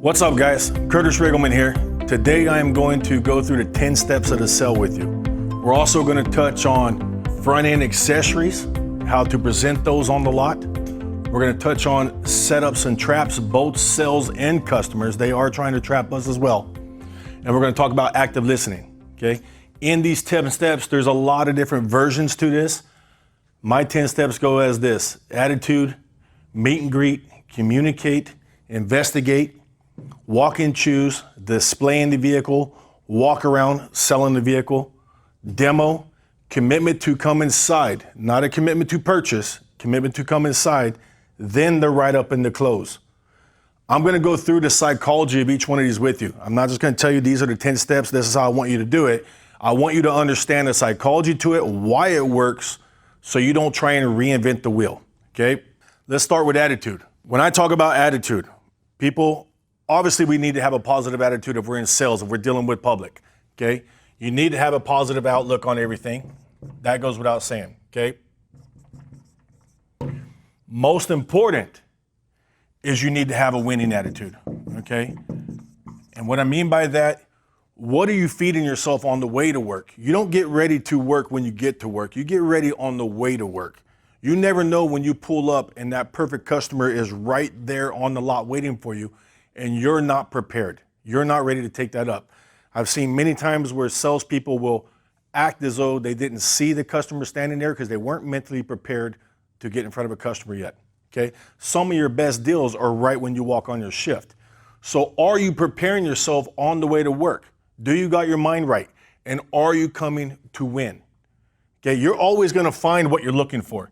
What's up, guys? Curtis Riggleman here. Today I am going to go through the 10 steps of the sale with you. We're also going to touch on front-end accessories, how to present those on the lot. We're going to touch on setups and traps, both sales and customers. They are trying to trap us as well. And we're going to talk about active listening, okay? In these 10 steps, there's a lot of different versions to this. My 10 steps go as this: attitude, meet and greet, communicate, investigate, walk and choose, display in the vehicle, walk around, selling the vehicle, demo, commitment to come inside, not a commitment to purchase, commitment to come inside, then the write-up and the close. I'm going to go through the psychology of each one of these with you. I'm not just going to tell you these are the 10 steps, this is how I want you to do it. I want you to understand the psychology to it, why it works, so you don't try and reinvent the wheel, okay? Let's start with attitude. When I talk about attitude, people, obviously we need to have a positive attitude if we're in sales, if we're dealing with public, okay? You need to have a positive outlook on everything. That goes without saying, okay? Most important is you need to have a winning attitude, okay? And what I mean by that, what are you feeding yourself on the way to work? You don't get ready to work when you get to work. You get ready on the way to work. You never know when you pull up and that perfect customer is right there on the lot waiting for you and you're not prepared. You're not ready to take that up. I've seen many times where salespeople will act as though they didn't see the customer standing there because they weren't mentally prepared to get in front of a customer yet, okay? Some of your best deals are right when you walk on your shift. So are you preparing yourself on the way to work? Do you got your mind right? And are you coming to win? Okay, you're always gonna find what you're looking for.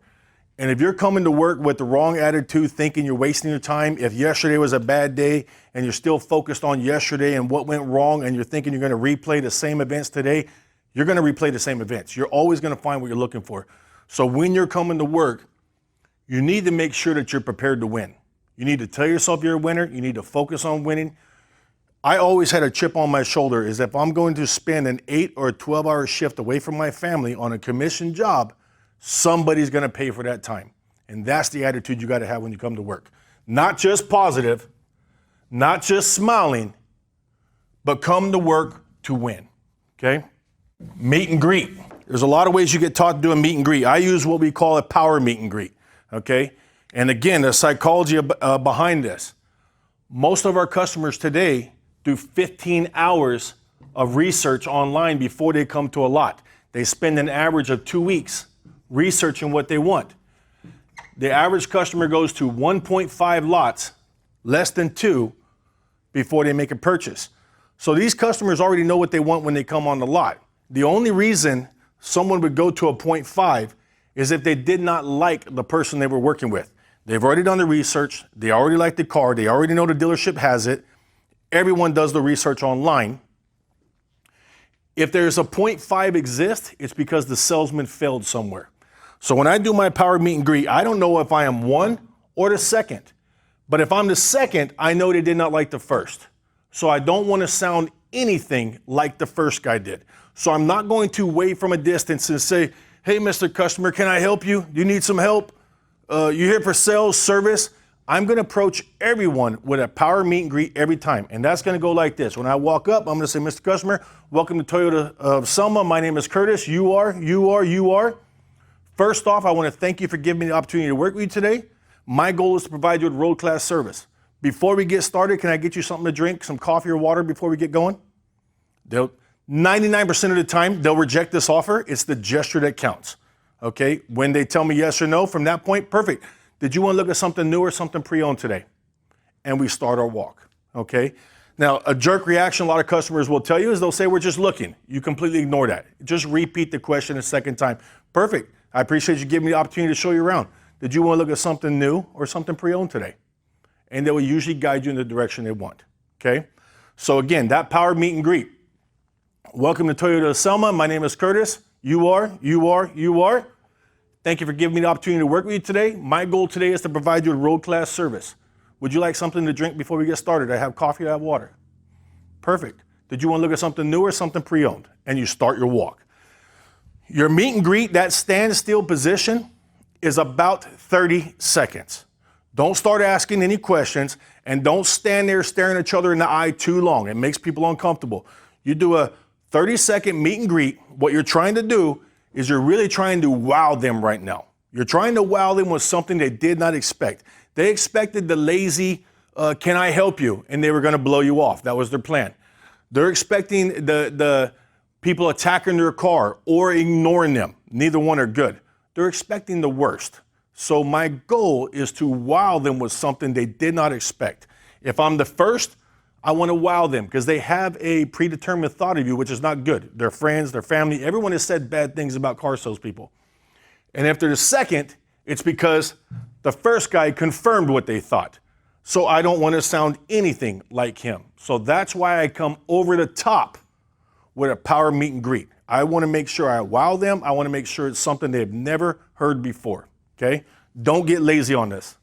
And if you're coming to work with the wrong attitude, thinking you're wasting your time, if yesterday was a bad day and you're still focused on yesterday and what went wrong and you're thinking you're gonna replay the same events today, you're gonna replay the same events. You're always gonna find what you're looking for. So when you're coming to work, you need to make sure that you're prepared to win. You need to tell yourself you're a winner. You need to focus on winning. I always had a chip on my shoulder is if I'm going to spend an 8 or 12-hour shift away from my family on a commission job, somebody's going to pay for that time. And that's the attitude you got to have when you come to work. Not just positive, not just smiling, but come to work to win, okay? Meet and greet. There's a lot of ways you get taught to do a meet and greet. I use what we call a power meet and greet, okay? And again, the psychology behind this. Most of our customers today do 15 hours of research online before they come to a lot. They spend an average of 2 weeks researching what they want. The average customer goes to 1.5 lots, less than 2, before they make a purchase. So these customers already know what they want when they come on the lot. The only reason someone would go to a 0.5 is if they did not like the person they were working with. They've already done the research, they already like the car, they already know the dealership has it. Everyone does the research online. If there's a 0.5 exist, it's because the salesman failed somewhere. So when I do my power meet and greet, I don't know if I am one or the second. But if I'm the second, I know they did not like the first. So I don't want to sound anything like the first guy did. So I'm not going to wait from a distance and say, hey, Mr. Customer, can I help you? Do you need some help? You here for sales, service? I'm going to approach everyone with a power meet and greet every time. And that's going to go like this. When I walk up, I'm going to say, Mr. Customer, welcome to Toyota of Selma. My name is Curtis. You are. First off, I want to thank you for giving me the opportunity to work with you today. My goal is to provide you with world-class service. Before we get started, can I get you something to drink, some coffee or water before we get going? 99% of the time, they'll reject this offer. It's the gesture that counts. Okay, when they tell me yes or no, from that point, perfect. Did you want to look at something new or something pre-owned today? And we start our walk, okay? Now, a jerk reaction a lot of customers will tell you is they'll say, we're just looking. You completely ignore that. Just repeat the question a second time. Perfect. I appreciate you giving me the opportunity to show you around. Did you want to look at something new or something pre-owned today? And they will usually guide you in the direction they want, okay? So again, that power meet and greet. Welcome to Toyota of Selma. My name is Curtis. You are. Thank you for giving me the opportunity to work with you today. My goal today is to provide you with world-class service. Would you like something to drink before we get started? I have coffee, I have water. Perfect. Did you want to look at something new or something pre-owned? And you start your walk. Your meet and greet, that standstill position, is about 30 seconds. Don't start asking any questions, and don't stand there staring at each other in the eye too long. It makes people uncomfortable. You do a 30-second meet and greet. What you're trying to do is you're really trying to wow them right now. You're trying to wow them with something they did not expect. They expected the lazy, can I help you? And they were going to blow you off. That was their plan. They're expecting the people attacking their car or ignoring them. Neither one are good. They're expecting the worst. So my goal is to wow them with something they did not expect. If I'm the first, I want to wow them because they have a predetermined thought of you, which is not good. Their friends, their family, everyone has said bad things about car salespeople. And if they're the second, it's because the first guy confirmed what they thought. So I don't want to sound anything like him. So that's why I come over the top with a power meet and greet. I want to make sure I wow them. I want to make sure it's something they've never heard before. Okay? Don't get lazy on this.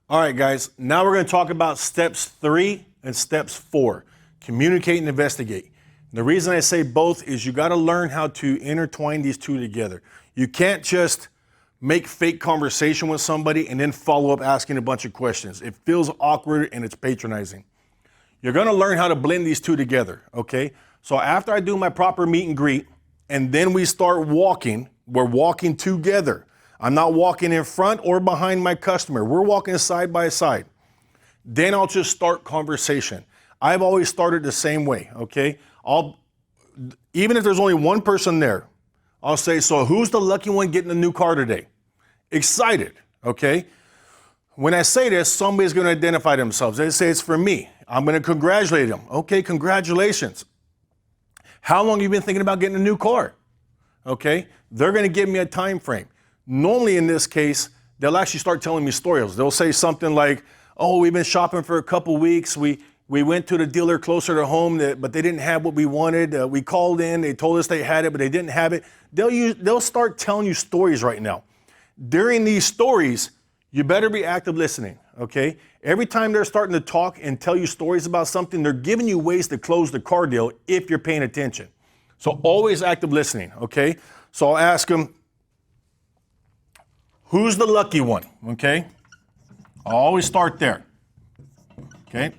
All right, guys. Now we're going to talk about steps 3 and steps 4. Communicate and investigate. The reason I say both is you got to learn how to intertwine these two together. You can't just make fake conversation with somebody and then follow up asking a bunch of questions. It feels awkward and it's patronizing. You're going to learn how to blend these two together, okay? So after I do my proper meet and greet and then we start walking, we're walking together. I'm not walking in front or behind my customer. We're walking side by side. Then I'll just start conversation. I've always started the same way, okay? Even if there's only one person there, I'll say, so who's the lucky one getting a new car today? Excited, okay? When I say this, somebody's going to identify themselves. They say it's for me. I'm going to congratulate them. Okay, congratulations. How long have you been thinking about getting a new car? Okay, they're going to give me a time frame. Normally in this case, they'll actually start telling me stories. They'll say something like, oh, we've been shopping for a couple weeks. We went to the dealer closer to home, but they didn't have what we wanted. We called in. They told us they had it, but they didn't have it. They'll start telling you stories right now. During these stories, you better be active listening, okay? Every time they're starting to talk and tell you stories about something, they're giving you ways to close the car deal if you're paying attention. So always active listening, okay? So I'll ask them, who's the lucky one, okay? I'll always start there, okay?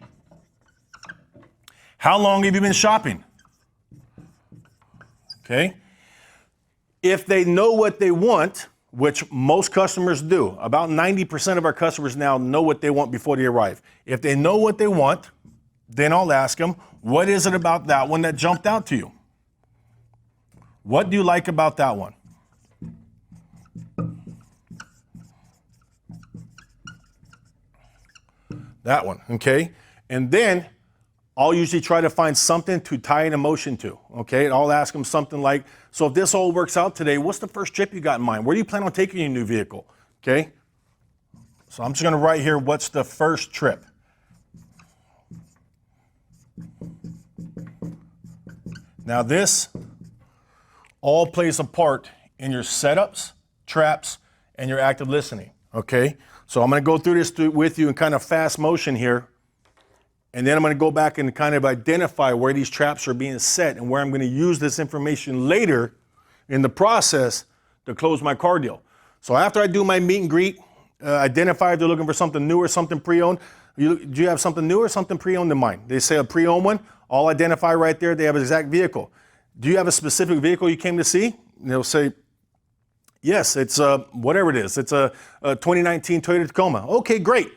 How long have you been shopping? Okay? If they know what they want, which most customers do, about 90% of our customers now know what they want before they arrive. If they know what they want, then I'll ask them, what is it about that one that jumped out to you? What do you like about that one? That one, okay? And then I'll usually try to find something to tie an emotion to, okay? And I'll ask them something like, so if this all works out today, what's the first trip you got in mind? Where do you plan on taking your new vehicle, okay? So I'm just gonna write here, what's the first trip? Now this all plays a part in your setups, traps, and your active listening, okay? So I'm gonna go through this with you in kind of fast motion here. And then I'm going to go back and kind of identify where these traps are being set and where I'm going to use this information later in the process to close my car deal. So after I do my meet and greet, identify if they're looking for something new or something pre-owned. Do you have something new or something pre-owned in mind? They say a pre-owned one. I'll identify right there. They have an exact vehicle. Do you have a specific vehicle you came to see? And they'll say, yes, it's whatever it is. It's a 2019 Toyota Tacoma. Okay, great.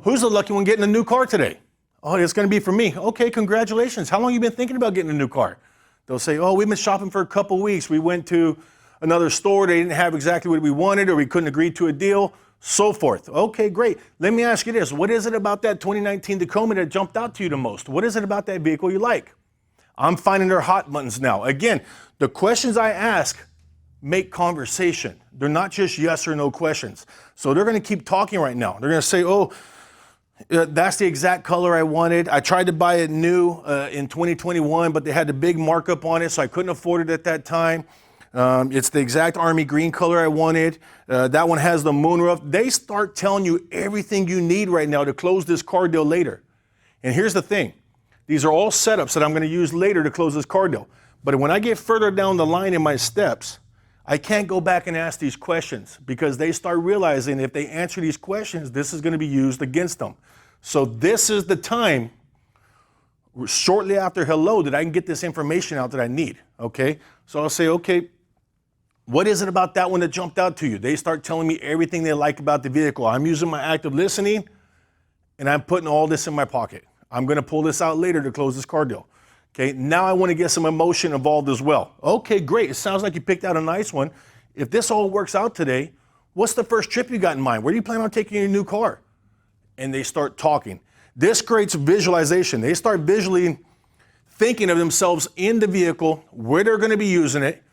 Who's the lucky one getting a new car today? Oh, it's going to be for me. Okay, congratulations. How long have you been thinking about getting a new car? They'll say, oh, we've been shopping for a couple weeks. We went to another store. They didn't have exactly what we wanted, or we couldn't agree to a deal, so forth. Okay, great. Let me ask you this. What is it about that 2019 Tacoma that jumped out to you the most? What is it about that vehicle you like? I'm finding their hot buttons now. Again, the questions I ask make conversation. They're not just yes or no questions. So they're going to keep talking right now. They're going to say, oh, that's the exact color I wanted. I tried to buy it new in 2021, but they had the big markup on it, so I couldn't afford it at that time. It's the exact army green color I wanted. That one has the moonroof. They start telling you everything you need right now to close this car deal later. And here's the thing. These are all setups that I'm going to use later to close this car deal. But when I get further down the line in my steps, I can't go back and ask these questions because they start realizing if they answer these questions, this is going to be used against them. So this is the time shortly after hello that I can get this information out that I need, okay? So I'll say, okay, what is it about that one that jumped out to you? They start telling me everything they like about the vehicle. I'm using my active listening and I'm putting all this in my pocket. I'm going to pull this out later to close this car deal. Okay, now I want to get some emotion involved as well. Okay, great. It sounds like you picked out a nice one. If this all works out today, what's the first trip you got in mind? Where do you plan on taking your new car? And they start talking. This creates visualization. They start visually thinking of themselves in the vehicle, where they're going to be using it.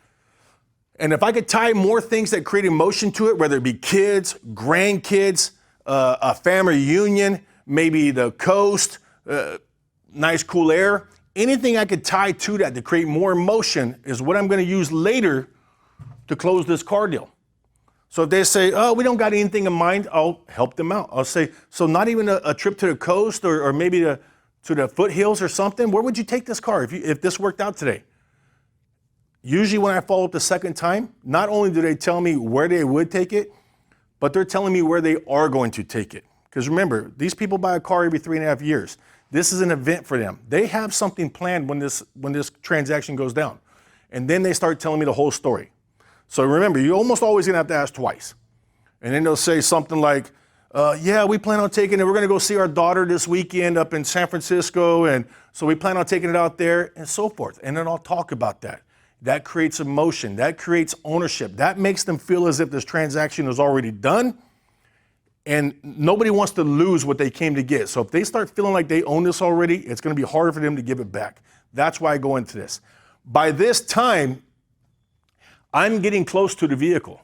And if I could tie more things that create emotion to it, whether it be kids, grandkids, a family reunion, maybe the coast, nice cool air, anything I could tie to that to create more emotion is what I'm going to use later to close this car deal. So if they say, oh, we don't got anything in mind, I'll help them out. I'll say, so not even a trip to the coast or maybe to the foothills or something? Where would you take this car if this worked out today? Usually when I follow up the second time, not only do they tell me where they would take it, but they're telling me where they are going to take it. Because remember, these people buy a car every 3.5 years. This is an event for them. They have something planned when this transaction goes down. And then they start telling me the whole story. So remember, you're almost always gonna have to ask twice. And then they'll say something like, yeah, we plan on taking it. We're gonna go see our daughter this weekend up in San Francisco. And so we plan on taking it out there and so forth. And then I'll talk about that. That creates emotion. That creates ownership. That makes them feel as if this transaction is already done. And nobody wants to lose what they came to get. So if they start feeling like they own this already, it's going to be harder for them to give it back. That's why I go into this. By this time, I'm getting close to the vehicle.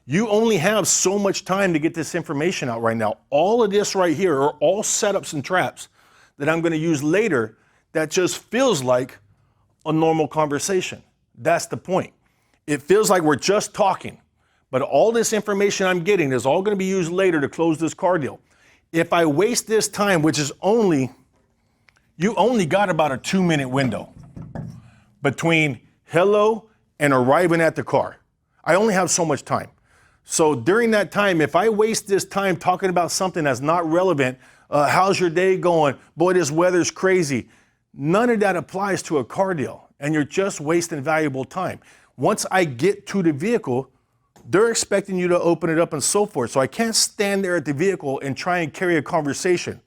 You only have so much time to get this information out right now. All of this right here are all setups and traps that I'm going to use later that just feels like a normal conversation. That's the point. It feels like we're just talking. But all this information I'm getting is all going to be used later to close this car deal. If I waste this time, which is you only got about a 2-minute window between hello and arriving at the car. I only have so much time. So during that time, if I waste this time talking about something that's not relevant, how's your day going? Boy, this weather's crazy. None of that applies to a car deal, and you're just wasting valuable time. Once I get to the vehicle, they're expecting you to open it up and so forth. So I can't stand there at the vehicle and try and carry a conversation.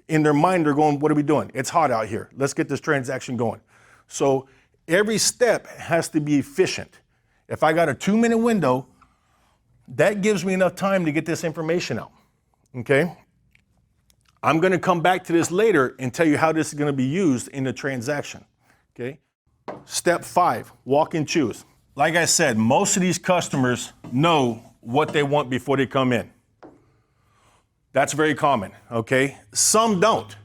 In their mind, they're going, what are we doing? It's hot out here. Let's get this transaction going. So every step has to be efficient. If I got a 2-minute window, that gives me enough time to get this information out, okay? I'm gonna come back to this later and tell you how this is gonna be used in the transaction, okay? Step 5, walk and choose. Like I said, most of these customers know what they want before they come in. That's very common, okay? Some don't.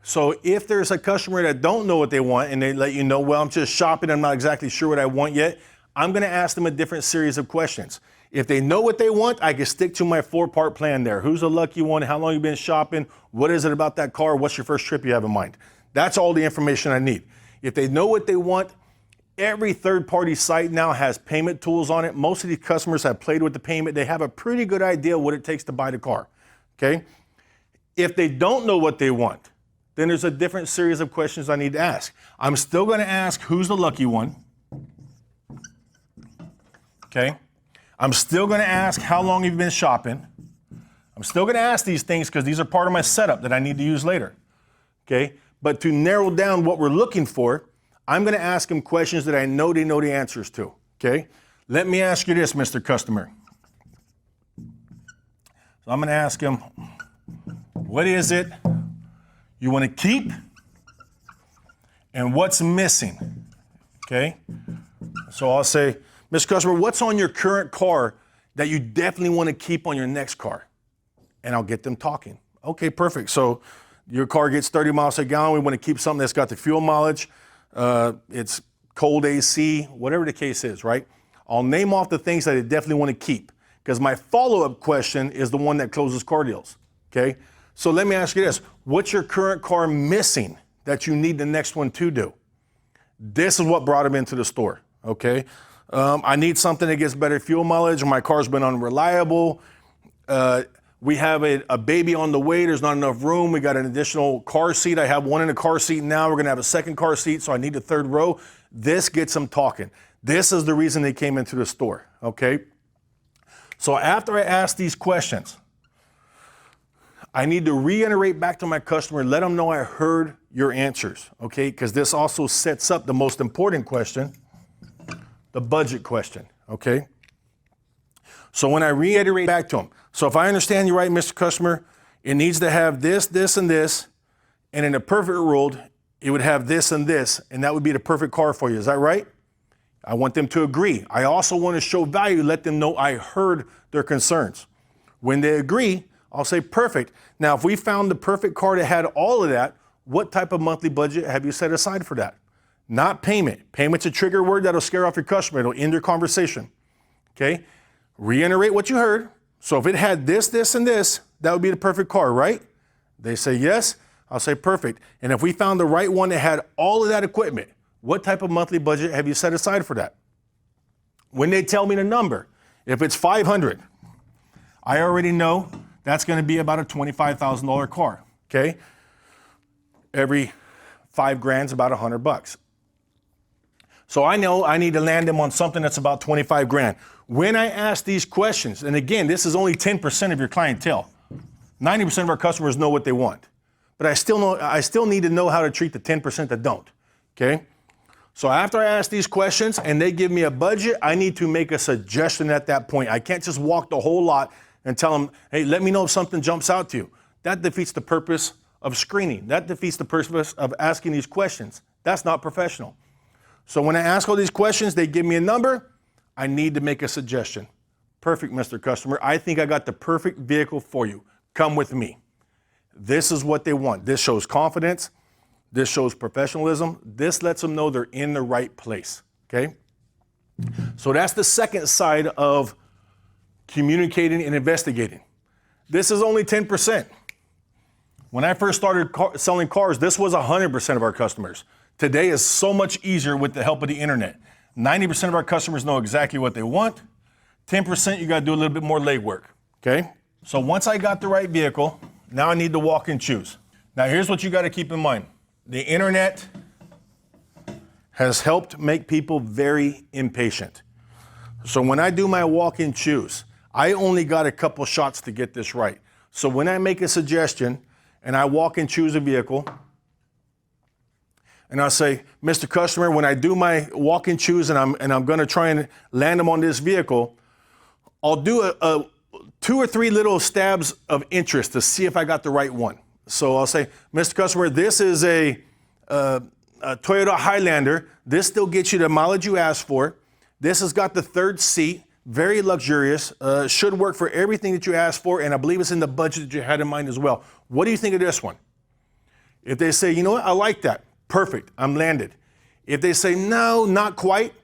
So if there's a customer that don't know what they want and they let you know, well, I'm just shopping, I'm not exactly sure what I want yet, I'm gonna ask them a different series of questions. If they know what they want, I can stick to my 4-part plan there. Who's the lucky one? How long you been shopping? What is it about that car? What's your first trip you have in mind? That's all the information I need. If they know what they want, every third-party site now has payment tools on it. Most of these customers have played with the payment. They have a pretty good idea what it takes to buy the car, okay? If they don't know what they want, then there's a different series of questions I need to ask. I'm still gonna ask, who's the lucky one? Okay? I'm still gonna ask, how long have you been shopping? I'm still gonna ask these things because these are part of my setup that I need to use later, okay? But to narrow down what we're looking for, I'm gonna ask them questions that I know they know the answers to, okay? Let me ask you this, Mr. Customer. So I'm gonna ask him, what is it you wanna keep and what's missing, okay? So I'll say, Mr. Customer, what's on your current car that you definitely wanna keep on your next car? And I'll get them talking. Okay, perfect. So your car gets 30 miles a gallon. We wanna keep something that's got the fuel mileage. It's cold AC, whatever the case is, right? I'll name off the things that I definitely want to keep because my follow-up question is the one that closes car deals, okay? So let me ask you this. What's your current car missing that you need the next one to do? This is what brought them into the store, okay? I need something that gets better fuel mileage, or my car's been unreliable. We have a baby on the way. There's not enough room. We got an additional car seat. I have one in the car seat now. We're going to have a second car seat, so I need a third row. This gets them talking. This is the reason they came into the store, okay? So after I ask these questions, I need to reiterate back to my customer, let them know I heard your answers, okay? Because this also sets up the most important question, the budget question, okay? So when I reiterate back to them, so if I understand you right, Mr. Customer, it needs to have this, this, and this, and in a perfect world, it would have this and this, and that would be the perfect car for you. Is that right? I want them to agree. I also want to show value, let them know I heard their concerns. When they agree, I'll say, perfect. Now, if we found the perfect car that had all of that, what type of monthly budget have you set aside for that? Not payment. Payment's a trigger word that'll scare off your customer. It'll end your conversation, okay? Reiterate what you heard. So if it had this, this, and this, that would be the perfect car, right? They say yes. I'll say perfect. And if we found the right one that had all of that equipment, what type of monthly budget have you set aside for that? When they tell me the number, if it's 500, I already know that's going to be about a $25,000 car, okay? Every 5 grand's about $100. So I know I need to land them on something that's about 25 grand. When I ask these questions, and again, this is only 10% of your clientele. 90% of our customers know what they want. But I still need to know how to treat the 10% that don't, okay? So after I ask these questions and they give me a budget, I need to make a suggestion at that point. I can't just walk the whole lot and tell them, hey, let me know if something jumps out to you. That defeats the purpose of screening. That defeats the purpose of asking these questions. That's not professional. So when I ask all these questions, they give me a number, I need to make a suggestion. Perfect, Mr. Customer. I think I got the perfect vehicle for you. Come with me. This is what they want. This shows confidence. This shows professionalism. This lets them know they're in the right place, okay? So that's the second side of communicating and investigating. This is only 10%. When I first started selling cars, this was 100% of our customers. Today is so much easier with the help of the internet. 90% of our customers know exactly what they want. 10%, you got to do a little bit more legwork, okay? So once I got the right vehicle, now I need to walk and choose. Now here's what you got to keep in mind. The internet has helped make people very impatient. So when I do my walk and choose, I only got a couple shots to get this right. So when I make a suggestion and I walk and choose a vehicle, and I say, Mr. Customer, when I do my walk and choose and I'm going to try and land them on this vehicle, I'll do a 2 or 3 little stabs of interest to see if I got the right one. So I'll say, Mr. Customer, this is a Toyota Highlander. This still gets you the mileage you asked for. This has got the 3rd seat, very luxurious, should work for everything that you asked for, and I believe it's in the budget that you had in mind as well. What do you think of this one? If they say, you know what, I like that. Perfect, I'm landed. If they say, no, not quite,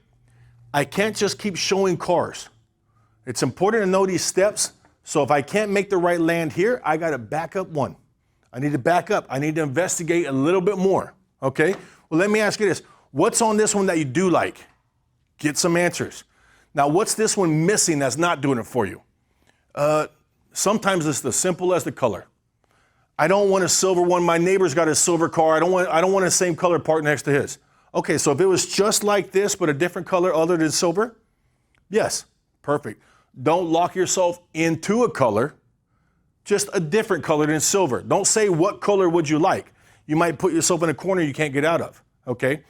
I can't just keep showing cars. It's important to know these steps. So if I can't make the right land here, I got to back up one. I need to back up. I need to investigate a little bit more, okay? Well, let me ask you this. What's on this one that you do like? Get some answers. Now, what's this one missing that's not doing it for you? Sometimes it's as simple as the color. I don't want a silver one. My neighbor's got a silver car. I don't want the same color part next to his. Okay, so if it was just like this, but a different color other than silver, yes, perfect. Don't lock yourself into a color, just a different color than silver. Don't say what color would you like. You might put yourself in a corner you can't get out of, okay?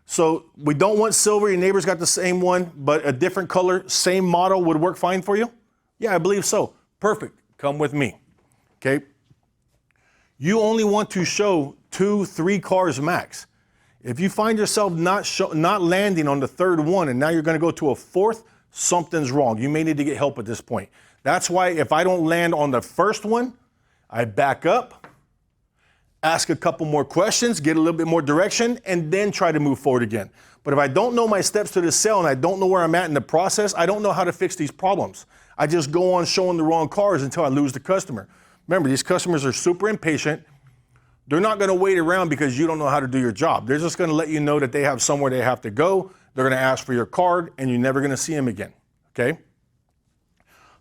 So we don't want silver. Your neighbor's got the same one, but a different color, same model would work fine for you? Yeah, I believe so. Perfect. Come with me, okay? You only want to show 2, 3 cars max. If you find yourself not landing on the 3rd one and now you're going to go to a 4th, something's wrong. You may need to get help at this point. That's why if I don't land on the 1st one, I back up, ask a couple more questions, get a little bit more direction, and then try to move forward again. But if I don't know my steps to the sale and I don't know where I'm at in the process, I don't know how to fix these problems. I just go on showing the wrong cars until I lose the customer. Remember, these customers are super impatient. They're not going to wait around because you don't know how to do your job. They're just going to let you know that they have somewhere they have to go. They're going to ask for your card, and you're never going to see them again, okay?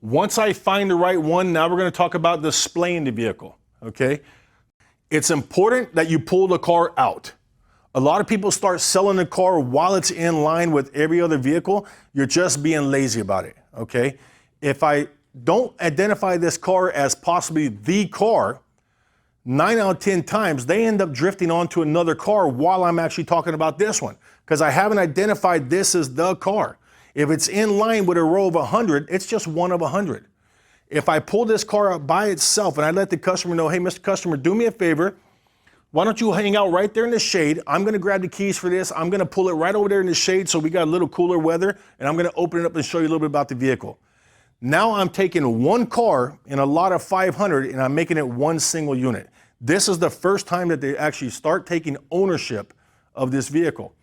Once I find the right one, now we're going to talk about displaying the vehicle, okay? It's important that you pull the car out. A lot of people start selling the car while it's in line with every other vehicle. You're just being lazy about it, okay? If I don't identify this car as possibly the car, 9 out of 10 times, they end up drifting onto another car while I'm actually talking about this one, because I haven't identified this as the car. If it's in line with a row of 100, it's just one of 100. If I pull this car out by itself and I let the customer know, hey, Mr. Customer, do me a favor. Why don't you hang out right there in the shade? I'm going to grab the keys for this. I'm going to pull it right over there in the shade so we got a little cooler weather, and I'm going to open it up and show you a little bit about the vehicle. Now I'm taking one car in a lot of 500 and I'm making it one single unit. This is the first time that they actually start taking ownership of this vehicle.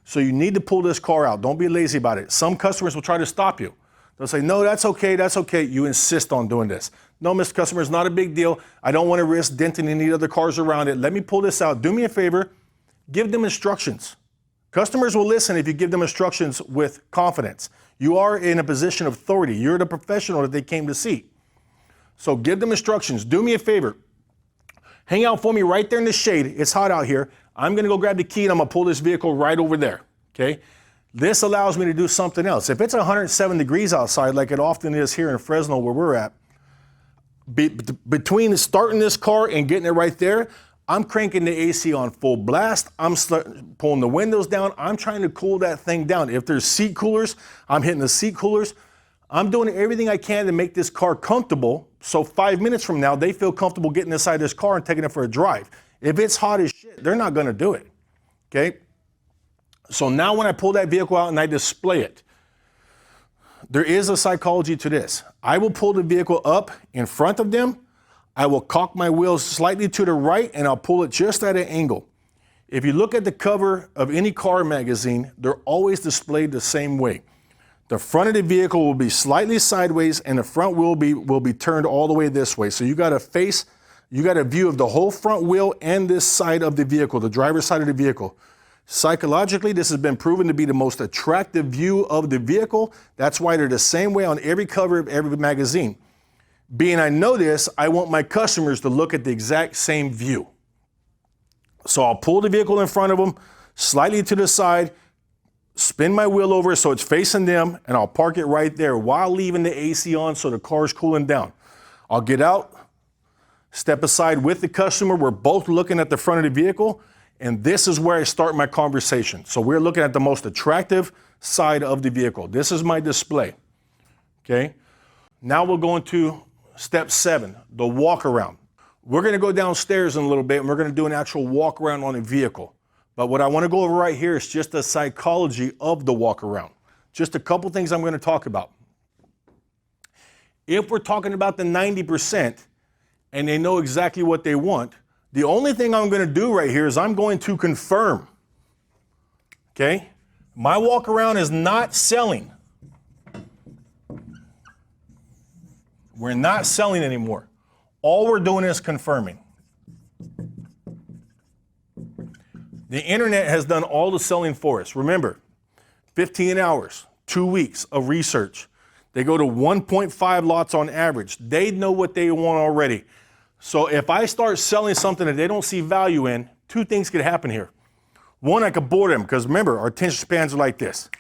So you need to pull this car out. Don't be lazy about it. Some customers will try to stop you. They'll say, no, that's okay, that's okay. You insist on doing this. No, Mr. Customer, it's not a big deal. I don't want to risk denting any other cars around it. Let me pull this out. Do me a favor. Give them instructions. Customers will listen if you give them instructions with confidence. You are in a position of authority. You're the professional that they came to see. So give them instructions. Do me a favor. Hang out for me right there in the shade. It's hot out here. I'm going to go grab the key and I'm going to pull this vehicle right over there, okay? This allows me to do something else. If it's 107 degrees outside, like it often is here in Fresno where we're at, between starting this car and getting it right there, I'm cranking the AC on full blast. I'm pulling the windows down. I'm trying to cool that thing down. If there's seat coolers, I'm hitting the seat coolers. I'm doing everything I can to make this car comfortable, so 5 minutes from now, they feel comfortable getting inside this car and taking it for a drive. If it's hot as shit, they're not going to do it, okay? So now when I pull that vehicle out and I display it, there is a psychology to this. I will pull the vehicle up in front of them. I will cock my wheels slightly to the right, and I'll pull it just at an angle. If you look at the cover of any car magazine, they're always displayed the same way. The front of the vehicle will be slightly sideways and the front wheel will be turned all the way this way. So you got a view of the whole front wheel and this side of the vehicle, the driver's side of the vehicle. Psychologically, this has been proven to be the most attractive view of the vehicle. That's why they're the same way on every cover of every magazine. Being I know this, I want my customers to look at the exact same view. So I'll pull the vehicle in front of them, slightly to the side, spin my wheel over so it's facing them, and I'll park it right there while leaving the AC on so the car's cooling down. I'll get out, step aside with the customer. We're both looking at the front of the vehicle, and this is where I start my conversation. So we're looking at the most attractive side of the vehicle. This is my display, okay? Now we'll go into step 7, the walk around. We're gonna go downstairs in a little bit, and we're gonna do an actual walk around on a vehicle. But what I want to go over right here is just the psychology of the walk around. Just a couple things I'm going to talk about. If we're talking about the 90% and they know exactly what they want, the only thing I'm going to do right here is I'm going to confirm. Okay? My walk around is not selling. We're not selling anymore. All we're doing is confirming. The internet has done all the selling for us. Remember, 15 hours, 2 weeks of research. They go to 1.5 lots on average. They know what they want already. So if I start selling something that they don't see value in, 2 things could happen here. One, I could bore them, because remember, our attention spans are like this.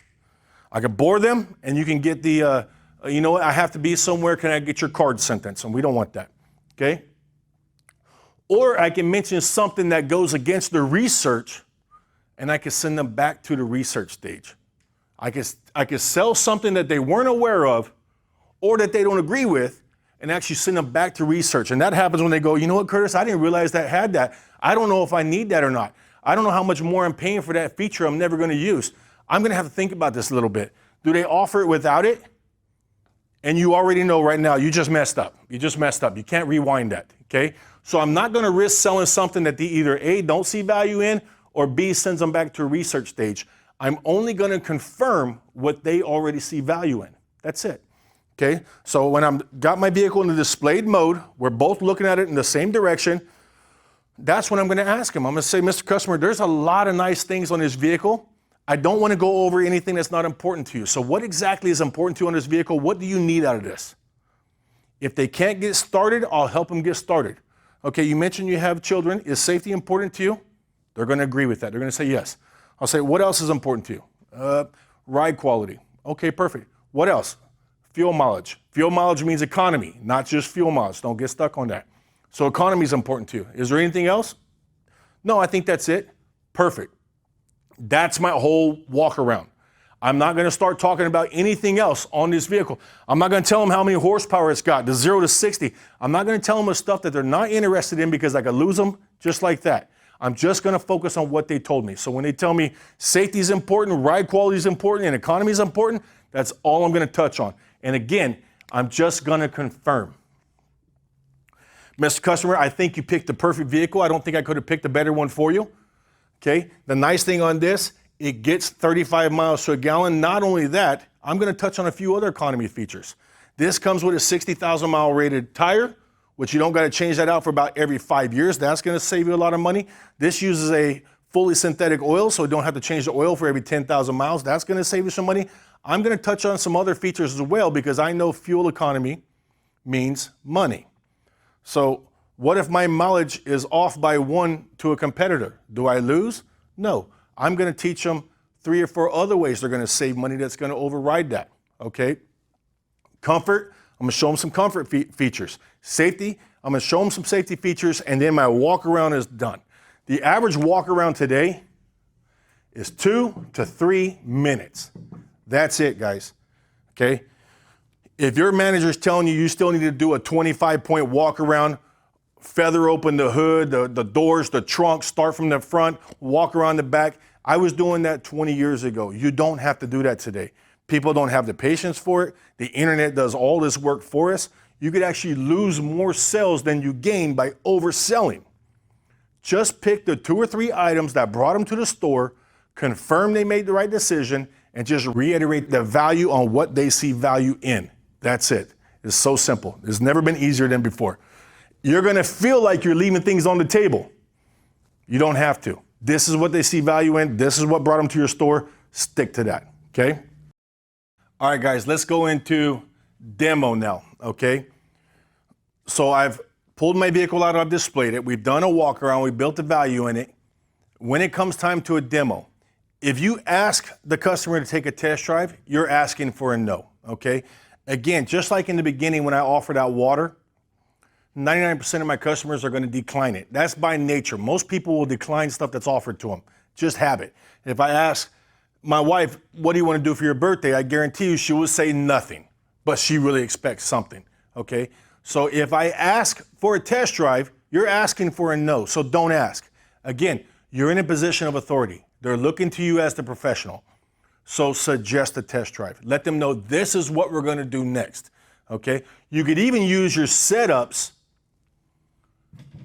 I could bore them, and you can get the, you know what, I have to be somewhere, can I get your card sent in? So we don't want that, okay? Or I can mention something that goes against the research, and I can send them back to the research stage. I could sell something that they weren't aware of or that they don't agree with, and actually send them back to research. And that happens when they go, you know what, Curtis, I didn't realize that had that. I don't know if I need that or not. I don't know how much more I'm paying for that feature I'm never going to use. I'm going to have to think about this a little bit. Do they offer it without it? And you already know right now, you just messed up. You just messed up. You can't rewind that, okay? So I'm not going to risk selling something that they either A, don't see value in, or B, sends them back to a research stage. I'm only going to confirm what they already see value in. That's it, okay? So when I've got my vehicle in the displayed mode, we're both looking at it in the same direction. That's when I'm going to ask him. I'm going to say, Mr. Customer, there's a lot of nice things on this vehicle. I don't want to go over anything that's not important to you. So what exactly is important to you on this vehicle? What do you need out of this? If they can't get started, I'll help them get started. Okay, you mentioned you have children. Is safety important to you? They're going to agree with that. They're going to say yes. I'll say, what else is important to you? Ride quality. Okay, perfect. What else? Fuel mileage. Fuel mileage means economy, not just fuel mileage. Don't get stuck on that. So economy is important to you. Is there anything else? No, I think that's it. Perfect. That's my whole walk around. I'm not going to start talking about anything else on this vehicle. I'm not going to tell them how many horsepower it's got, the 0 to 60. I'm not going to tell them the stuff that they're not interested in because I could lose them just like that. I'm just going to focus on what they told me. So when they tell me safety is important, ride quality is important, and economy is important, that's all I'm going to touch on. And again, I'm just going to confirm. Mr. Customer, I think you picked the perfect vehicle. I don't think I could have picked a better one for you. Okay. The nice thing on this, it gets 35 miles to a gallon. Not only that, I'm going to touch on a few other economy features. This comes with a 60,000 mile rated tire, which you don't got to change that out for about every 5 years. That's going to save you a lot of money. This uses a fully synthetic oil, so you don't have to change the oil for every 10,000 miles. That's going to save you some money. I'm going to touch on some other features as well because I know fuel economy means money. So what if my mileage is off by 1 to a competitor? Do I lose? No. I'm going to teach them 3 or 4 other ways they're going to save money that's going to override that. Okay? Comfort, I'm going to show them some comfort features. Safety, I'm going to show them some safety features, and then my walk around is done. The average walk around today is 2 to 3 minutes. That's it, guys. Okay? If your manager is telling you still need to do a 25-point walk around, feather open the hood, the doors, the trunk, start from the front, walk around the back. I was doing that 20 years ago. You don't have to do that today. People don't have the patience for it. The internet does all this work for us. You could actually lose more sales than you gain by overselling. Just pick the 2 or 3 items that brought them to the store, confirm they made the right decision, and just reiterate the value on what they see value in. That's it. It's so simple. It's never been easier than before. You're going to feel like you're leaving things on the table. You don't have to. This is what they see value in. This is what brought them to your store. Stick to that, okay? All right, guys, let's go into demo now, okay? So I've pulled my vehicle out, I've displayed it. We've done a walk around. We built the value in it. When it comes time to a demo, if you ask the customer to take a test drive, you're asking for a no, okay? Again, just like in the beginning when I offered out water, 99% of my customers are going to decline it. That's by nature. Most people will decline stuff that's offered to them. Just habit. If I ask my wife, what do you want to do for your birthday? I guarantee you she will say nothing, but she really expects something, okay? So if I ask for a test drive, you're asking for a no, so don't ask. Again, you're in a position of authority. They're looking to you as the professional. So suggest a test drive. Let them know this is what we're going to do next, okay? You could even use your setups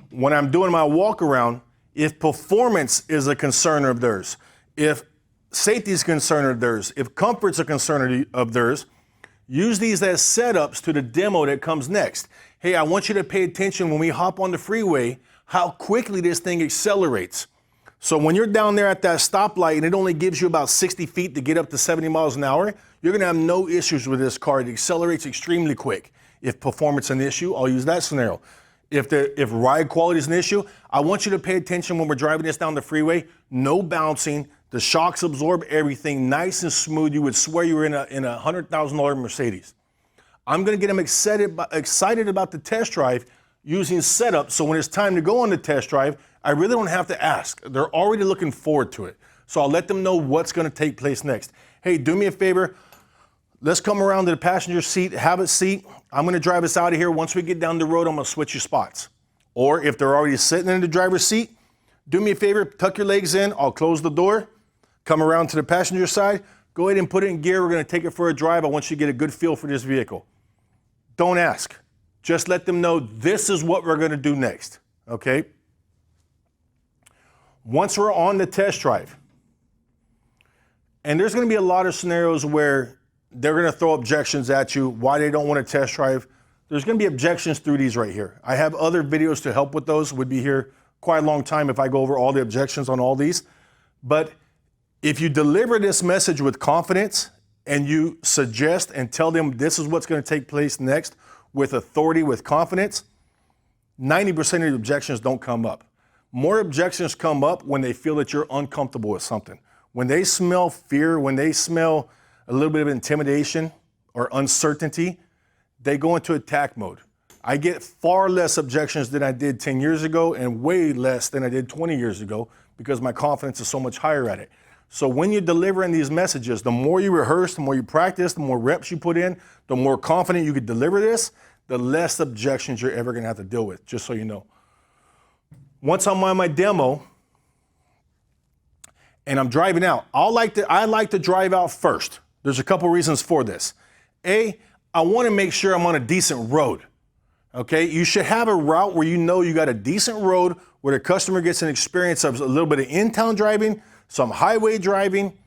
when I'm doing my walk around. If performance is a concern of theirs, if safety is a concern of theirs, if comfort's a concern of theirs, use these as setups to the demo that comes next. Hey, I want you to pay attention when we hop on the freeway, how quickly this thing accelerates. So when you're down there at that stoplight and it only gives you about 60 feet to get up to 70 miles an hour, you're going to have no issues with this car. It accelerates extremely quick. If performance is an issue, I'll use that scenario. If ride quality is an issue, I want you to pay attention when we're driving this down the freeway. No bouncing. The shocks absorb everything nice and smooth. You would swear you were in a $100,000 Mercedes. I'm going to get them excited about the test drive using setup. So when it's time to go on the test drive, I really don't have to ask. They're already looking forward to it. So I'll let them know what's going to take place next. Hey, do me a favor. Let's come around to the passenger seat, have a seat. I'm going to drive us out of here. Once we get down the road, I'm going to switch you spots. Or if they're already sitting in the driver's seat, do me a favor, tuck your legs in. I'll close the door. Come around to the passenger side. Go ahead and put it in gear. We're going to take it for a drive. I want you to get a good feel for this vehicle. Don't ask. Just let them know this is what we're going to do next. Okay? Once we're on the test drive, and there's going to be a lot of scenarios where they're going to throw objections at you, why they don't want to test drive. There's going to be objections through these right here. I have other videos to help with those. Would be here quite a long time if I go over all the objections on all these. But if you deliver this message with confidence and you suggest and tell them this is what's going to take place next with authority, with confidence, 90% of the objections don't come up. More objections come up when they feel that you're uncomfortable with something. When they smell fear, when they smell a little bit of intimidation or uncertainty, they go into attack mode. I get far less objections than I did 10 years ago and way less than I did 20 years ago because my confidence is so much higher at it. So when you're delivering these messages, the more you rehearse, the more you practice, the more reps you put in, the more confident you could deliver this, the less objections you're ever going to have to deal with, just so you know. Once I'm on my demo and I'm driving out, I like to drive out first. There's a couple reasons for this. A, I want to make sure I'm on a decent road. Okay, you should have a route where you know you got a decent road where the customer gets an experience of a little bit of in-town driving, some highway driving.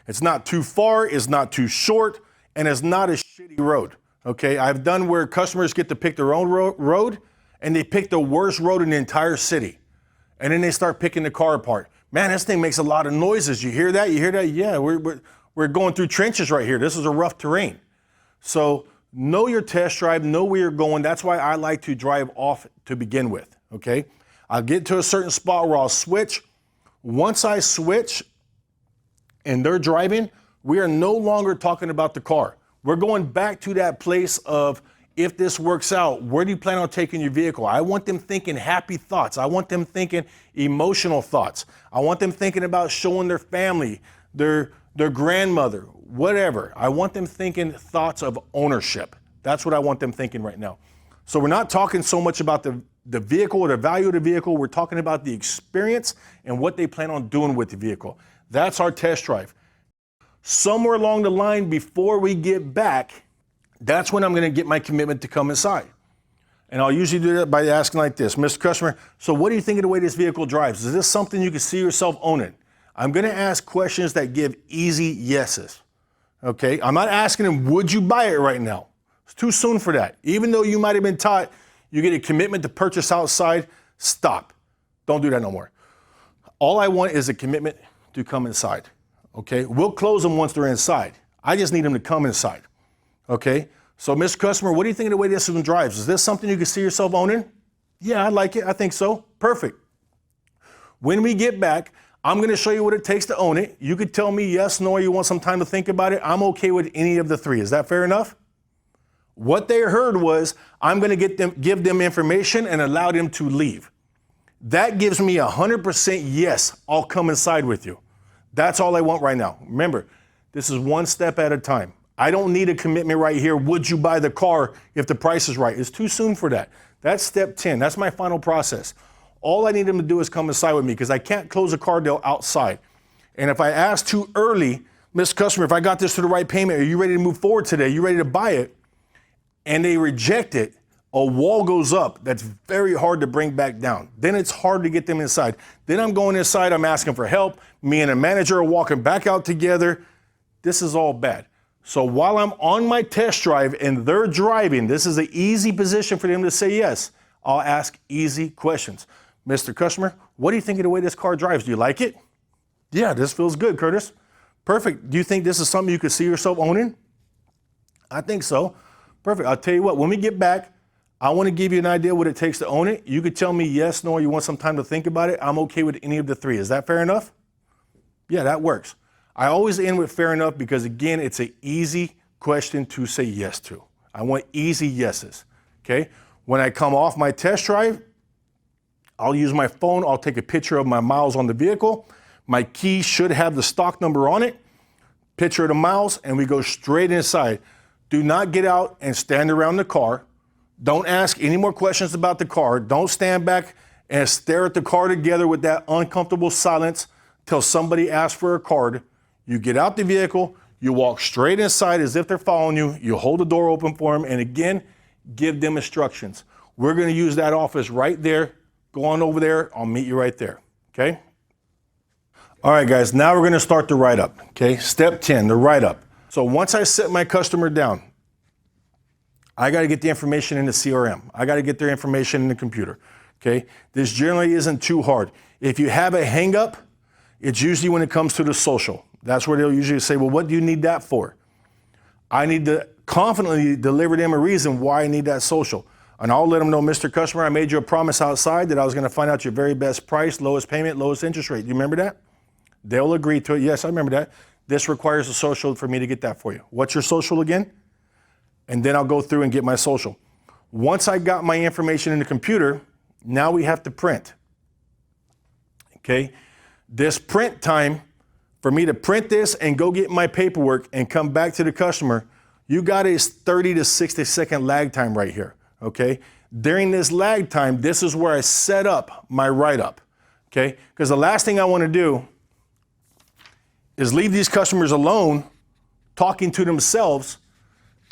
It's not too far, it's not too short, and it's not a shitty road. Okay, I've done where customers get to pick their own road and they pick the worst road in the entire city. And then they start picking the car apart. Man, this thing makes a lot of noises. You hear that? You hear that? Yeah, we're going through trenches right here. This is a rough terrain. So know your test drive, know where you're going. That's why I like to drive off to begin with, okay? I'll get to a certain spot where I'll switch. Once I switch and they're driving, we are no longer talking about the car. We're going back to that place of, if this works out, where do you plan on taking your vehicle? I want them thinking happy thoughts. I want them thinking emotional thoughts. I want them thinking about showing their family, their grandmother, whatever. I want them thinking thoughts of ownership. That's what I want them thinking right now. So we're not talking so much about the vehicle or the value of the vehicle. We're talking about the experience and what they plan on doing with the vehicle. That's our test drive. Somewhere along the line before we get back, that's when I'm going to get my commitment to come inside. And I'll usually do that by asking like this, Mr. Customer, so what do you think of the way this vehicle drives? Is this something you can see yourself owning? I'm going to ask questions that give easy yeses. Okay, I'm not asking them, would you buy it right now? It's too soon for that. Even though you might have been taught you get a commitment to purchase outside, stop. Don't do that no more. All I want is a commitment to come inside. Okay, we'll close them once they're inside. I just need them to come inside. Okay, so Mr. Customer, what do you think of the way this one drives? Is this something you can see yourself owning? Yeah, I like it. I think so. Perfect. When we get back, I'm going to show you what it takes to own it. You could tell me yes, no, or you want some time to think about it. I'm okay with any of the three. Is that fair enough? What they heard was, I'm going to give them information and allow them to leave. That gives me 100% yes, I'll come inside with you. That's all I want right now. Remember, this is one step at a time. I don't need a commitment right here. Would you buy the car if the price is right? It's too soon for that. That's step 10. That's my final process. All I need them to do is come inside with me because I can't close a car deal outside. And if I ask too early, Mr. Customer, if I got this to the right payment, are you ready to move forward today? Are you ready to buy it? And they reject it, a wall goes up that's very hard to bring back down. Then it's hard to get them inside. Then I'm going inside, I'm asking for help. Me and a manager are walking back out together. This is all bad. So while I'm on my test drive and they're driving, this is an easy position for them to say yes. I'll ask easy questions. Mr. Customer, what do you think of the way this car drives? Do you like it? Yeah, this feels good, Curtis. Perfect. Do you think this is something you could see yourself owning? I think so. Perfect. I'll tell you what, when we get back, I want to give you an idea what it takes to own it. You could tell me yes, no, or you want some time to think about it. I'm okay with any of the three. Is that fair enough? Yeah, that works. I always end with fair enough because, again, it's an easy question to say yes to. I want easy yeses, okay? When I come off my test drive, I'll use my phone. I'll take a picture of my miles on the vehicle. My key should have the stock number on it, picture of the miles, and we go straight inside. Do not get out and stand around the car. Don't ask any more questions about the car. Don't stand back and stare at the car together with that uncomfortable silence till somebody asks for a card. You get out the vehicle, you walk straight inside as if they're following you, you hold the door open for them, and again, give them instructions. We're gonna use that office right there. Go on over there, I'll meet you right there, okay? All right, guys, now we're gonna start the write-up, okay? Step 10, the write-up. So once I set my customer down, I got to get the information in the CRM. I got to get their information in the computer. okay? This generally isn't too hard. If you have a hang up, it's usually when it comes to the social. That's where they'll usually say, well, what do you need that for? I need to confidently deliver them a reason why I need that social. And I'll let them know, Mr. Customer, I made you a promise outside that I was going to find out your very best price, lowest payment, lowest interest rate. Do you remember that? They'll agree to it. Yes, I remember that. This requires a social for me to get that for you. What's your social again? And then I'll go through and get my social. Once I got my information in the computer, now we have to print. Okay? This print time, for me to print this and go get my paperwork and come back to the customer, you got a 30 to 60 second lag time right here. Okay? During this lag time, this is where I set up my write-up. Okay? Because the last thing I want to do is leave these customers alone talking to themselves,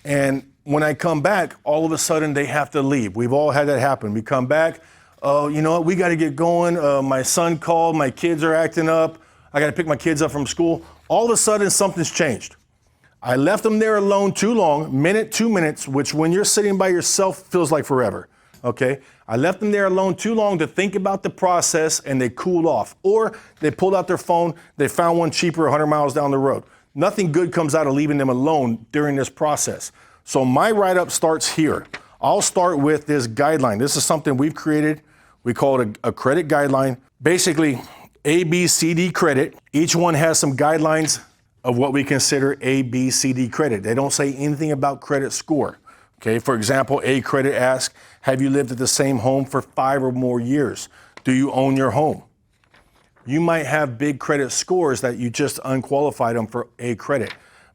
and when I come back, all of a sudden they have to leave. We've all had that happen. We come back, oh, you know what, we got to get going. My son called, my kids are acting up. I got to pick my kids up from school. All of a sudden, something's changed. I left them there alone too long, minute, 2 minutes, which when you're sitting by yourself feels like forever, okay? I left them there alone too long to think about the process, and they cooled off. Or they pulled out their phone, they found one cheaper 100 miles down the road. Nothing good comes out of leaving them alone during this process. So my write-up starts here. I'll start with this guideline. This is something we've created. We call it a credit guideline. Basically, A, B, C, D credit. Each one has some guidelines of what we consider A, B, C, D credit. They don't say anything about credit score. Okay, for example, A credit asks, have you lived at the same home for 5 or more years? Do you own your home? You might have big credit scores that you just unqualified them for A credit.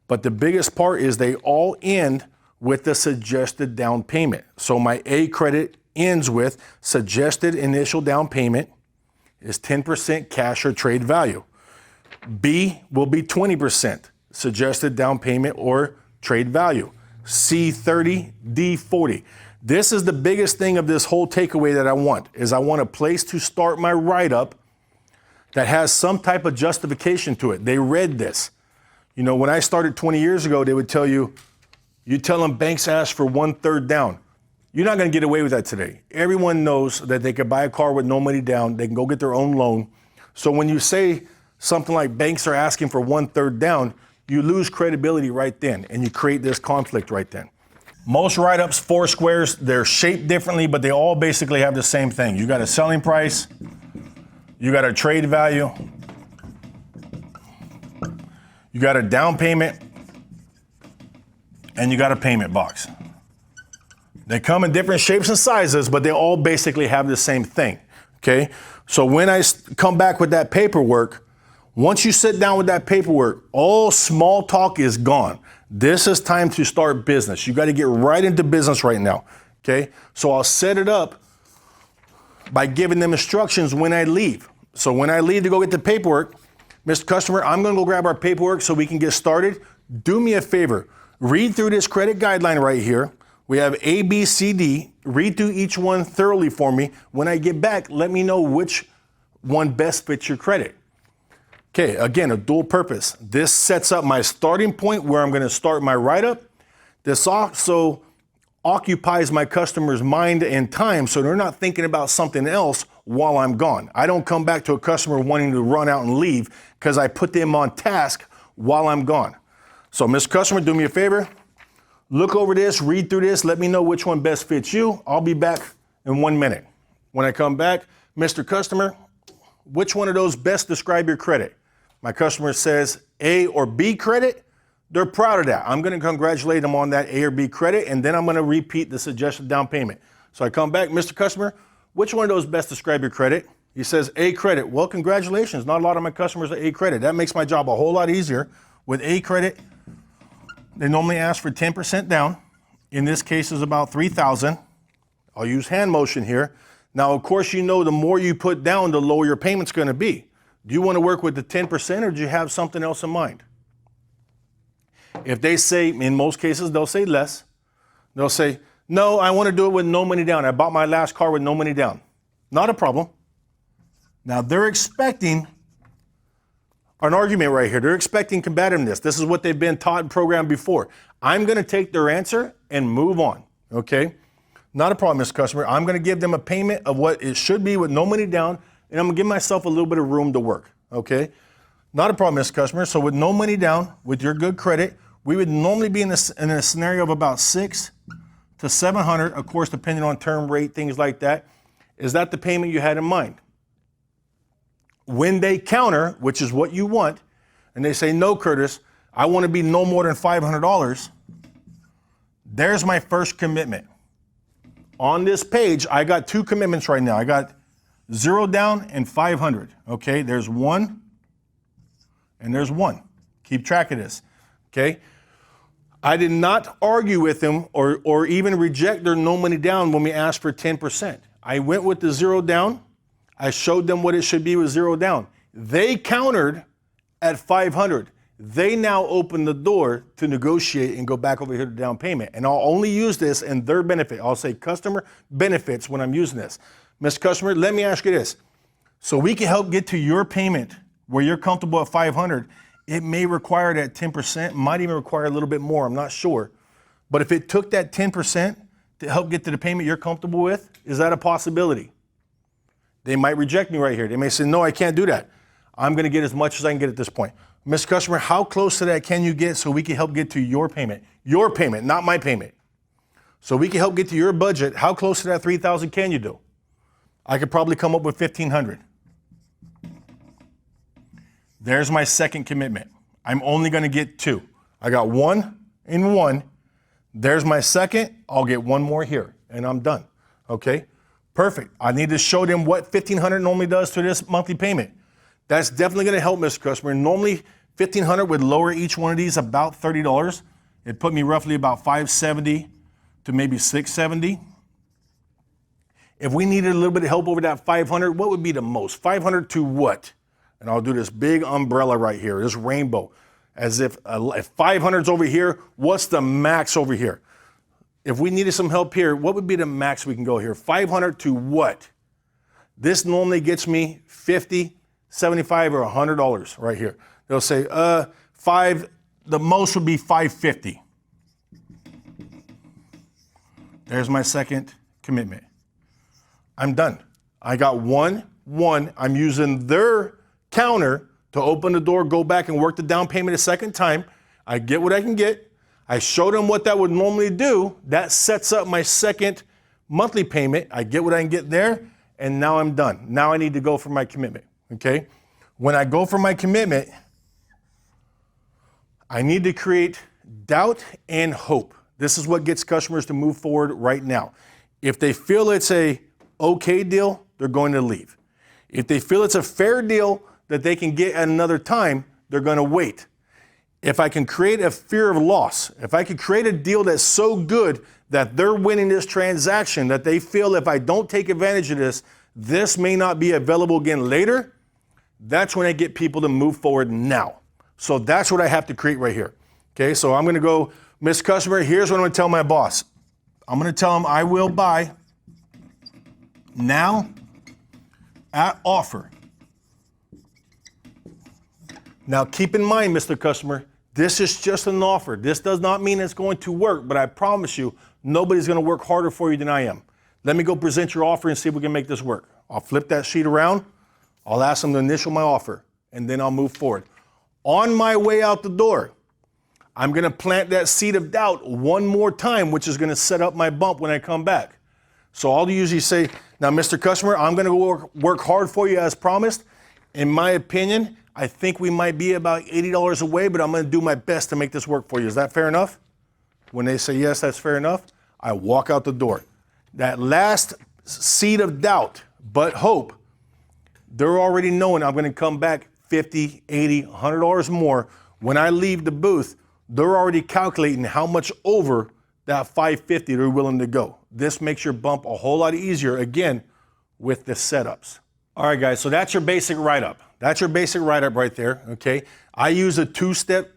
But the biggest part is they all end with the suggested down payment. So my A credit ends with suggested initial down payment is 10% cash or trade value. B will be 20% suggested down payment or trade value. C 30, D 40. This is the biggest thing of this whole takeaway that I want, is I want a place to start my write-up that has some type of justification to it. They read this. You know, when I started 20 years ago, they would tell you, you tell them banks ask for 1/3 down. You're not going to get away with that today. Everyone knows that they can buy a car with no money down. They can go get their own loan. So when you say something like banks are asking for 1/3 down, you lose credibility right then, and you create this conflict right then. Most write-ups, 4 squares, they're shaped differently, but they all basically have the same thing. You got a selling price, you got a trade value, you got a down payment, and you got a payment box. They come in different shapes and sizes, but they all basically have the same thing, okay? So when I come back with that paperwork, once you sit down with that paperwork, all small talk is gone. This is time to start business. You got to get right into business right now, okay? So I'll set it up by giving them instructions when I leave. So when I leave to go get the paperwork, Mr. Customer, I'm going to go grab our paperwork so we can get started. Do me a favor. Read through this credit guideline right here. We have A, B, C, D. Read through each one thoroughly for me. When I get back, let me know which one best fits your credit. Okay, again, a dual purpose. This sets up my starting point where I'm going to start my write-up. This also occupies my customer's mind and time so they're not thinking about something else while I'm gone. I don't come back to a customer wanting to run out and leave because I put them on task while I'm gone. So, Mr. Customer, do me a favor. Look over this, read through this, let me know which one best fits you. I'll be back in 1 minute. When I come back, Mr. Customer, which one of those best describe your credit? My customer says A or B credit, they're proud of that. I'm going to congratulate them on that A or B credit, and then I'm going to repeat the suggested down payment. So I come back, Mr. Customer, which one of those best describe your credit? He says A credit. Well, congratulations. Not a lot of my customers are A credit. That makes my job a whole lot easier. With A credit, they normally ask for 10% down. In this case, is about $3,000. I'll use hand motion here. Now, of course, you know the more you put down, the lower your payment's going to be. Do you want to work with the 10% or do you have something else in mind? If they say, in most cases, they'll say less. They'll say, no, I want to do it with no money down. I bought my last car with no money down. Not a problem. Now, they're expecting an argument right here. They're expecting combativeness. This is what they've been taught and programmed before. I'm going to take their answer and move on, okay? Not a problem, Mr. Customer. I'm going to give them a payment of what it should be with no money down, and I'm going to give myself a little bit of room to work, okay? Not a problem, Mr. Customer. So with no money down, with your good credit, we would normally be in a scenario of about 600 to 700, of course, depending on term rate, things like that. Is that the payment you had in mind? When they counter, which is what you want, and they say, no, Curtis, I want to be no more than $500, there's my first commitment. On this page, I got 2 commitments right now. I got 0 down and 500. Okay, there's 1 and there's 1. Keep track of this. Okay, I did not argue with them or even reject their no money down when we asked for 10%. I went with the 0 down. I showed them what it should be with 0 down. They countered at 500. They now open the door to negotiate and go back over here to down payment. And I'll only use this in their benefit. I'll say customer benefits when I'm using this. Mr. Customer, let me ask you this. So we can help get to your payment where you're comfortable at 500. It may require that 10%, might even require a little bit more, I'm not sure. But if it took that 10% to help get to the payment you're comfortable with, is that a possibility? They might reject me right here. They may say, no, I can't do that. I'm going to get as much as I can get at this point. Mr. Customer, how close to that can you get so we can help get to your payment? Your payment, not my payment. So we can help get to your budget. How close to that 3,000 can you do? I could probably come up with 1,500. There's my second commitment. I'm only going to get 2. I got 1 and 1. There's my second. I'll get 1 more here, and I'm done. Okay? Perfect. I need to show them what 1,500 normally does to this monthly payment. That's definitely going to help, Mr. Customer. Normally, 1,500 would lower each one of these about $30. It put me roughly about $570 to maybe $670. If we needed a little bit of help over that 500, what would be the most? 500 to what? And I'll do this big umbrella right here, this rainbow, as if 500's over here, what's the max over here? If we needed some help here, what would be the max we can go here? 500 to what? This normally gets me $50, $75, or $100 right here. They'll say, the most would be 550. There's my second commitment. I'm done. I got 1. I'm using their counter to open the door, go back and work the down payment a second time. I get what I can get. I show them what that would normally do. That sets up my second monthly payment. I get what I can get there, and now I'm done. Now I need to go for my commitment, okay? When I go for my commitment, I need to create doubt and hope. This is what gets customers to move forward right now. If they feel it's a okay deal, they're going to leave. If they feel it's a fair deal that they can get at another time, they're going to wait. If I can create a fear of loss, if I can create a deal that's so good that they're winning this transaction, that they feel if I don't take advantage of this, this may not be available again later, that's when I get people to move forward now. So that's what I have to create right here. Okay, so I'm going to go, Miss Customer, here's what I'm going to tell my boss. I'm going to tell him I will buy now at offer. Now keep in mind, Mr. Customer, this is just an offer. This does not mean it's going to work, but I promise you, nobody's going to work harder for you than I am. Let me go present your offer and see if we can make this work. I'll flip that sheet around. I'll ask them to initial my offer, and then I'll move forward. On my way out the door, I'm going to plant that seed of doubt one more time, which is going to set up my bump when I come back. So I'll usually say, now, Mr. Customer, I'm going to work hard for you as promised. In my opinion, I think we might be about $80 away, but I'm going to do my best to make this work for you. Is that fair enough? When they say, yes, that's fair enough, I walk out the door. That last seed of doubt, but hope, they're already knowing I'm going to come back $50, $80, $100 more. When I leave the booth, they're already calculating how much over that $550 they're willing to go. This makes your bump a whole lot easier, again, with the setups. All right, guys, so that's your basic write-up. That's your basic write-up right there, okay? I use a 2-step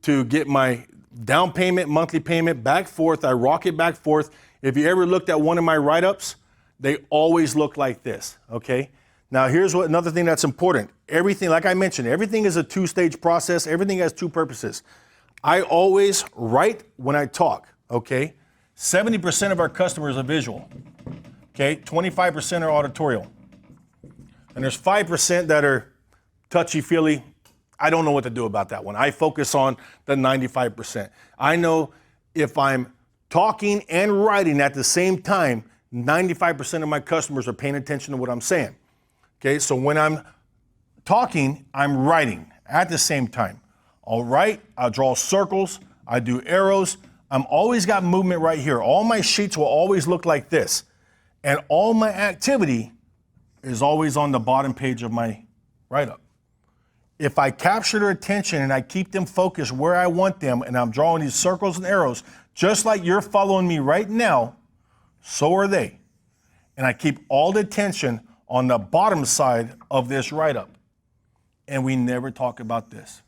to get my down payment, monthly payment, back forth. I rock it back forth. If you ever looked at one of my write-ups, they always look like this, okay? Now, here's another thing that's important. Everything, like I mentioned, everything is a 2-stage process. Everything has 2 purposes. I always write when I talk, okay? 70% of our customers are visual. Okay, 25% are auditorial. And there's 5% that are touchy-feely. I don't know what to do about that one. I focus on the 95%. I know if I'm talking and writing at the same time, 95% of my customers are paying attention to what I'm saying. Okay, so when I'm talking, I'm writing at the same time. I'll write, I'll draw circles, I do arrows. I'm always got movement right here. All my sheets will always look like this. And all my activity is always on the bottom page of my write-up. If I capture their attention and I keep them focused where I want them, and I'm drawing these circles and arrows, just like you're following me right now, so are they. And I keep all the attention on the bottom side of this write-up. And we never talk about this.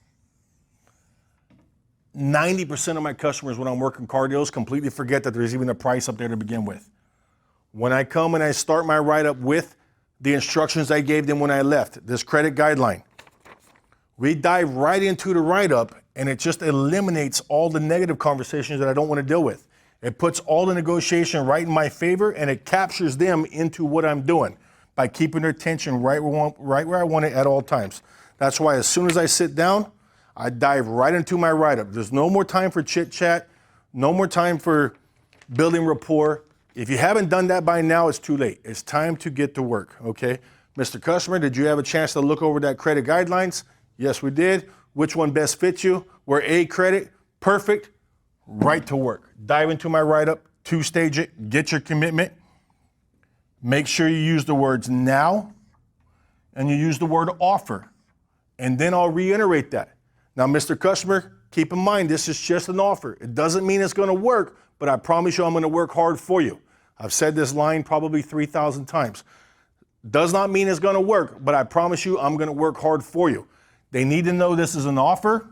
90% of my customers, when I'm working car deals, completely forget that there's even a price up there to begin with. When I come and I start my write-up with the instructions I gave them when I left, this credit guideline, we dive right into the write-up, and it just eliminates all the negative conversations that I don't want to deal with. It puts all the negotiation right in my favor, and it captures them into what I'm doing by keeping their attention right where I want it at all times. That's why as soon as I sit down, I dive right into my write-up. There's no more time for chit-chat, no more time for building rapport. If you haven't done that by now, it's too late. It's time to get to work, okay? Mr. Customer, did you have a chance to look over that credit guidelines? Yes, we did. Which one best fits you? We're A credit, perfect, right to work. Dive into my write-up, two-stage it, get your commitment. Make sure you use the words now, and you use the word offer. And then I'll reiterate that. Now, Mr. Customer, keep in mind, this is just an offer. It doesn't mean it's going to work, but I promise you I'm going to work hard for you. I've said this line probably 3,000 times. Does not mean it's going to work, but I promise you I'm going to work hard for you. They need to know this is an offer.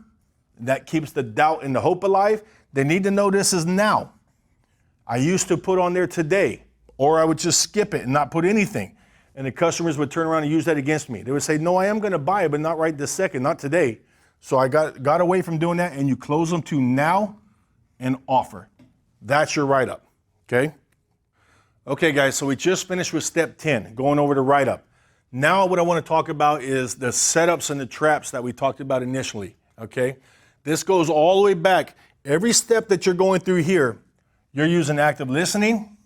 That keeps the doubt and the hope alive. They need to know this is now. I used to put on there today, or I would just skip it and not put anything. And the customers would turn around and use that against me. They would say, no, I am going to buy it, but not right this second, not today. So I got away from doing that, and you close them to now and offer. That's your write-up, okay? Okay, guys, so we just finished with step 10, going over the write-up. Now what I want to talk about is the setups and the traps that we talked about initially, okay? This goes all the way back. Every step that you're going through here, you're using active listening,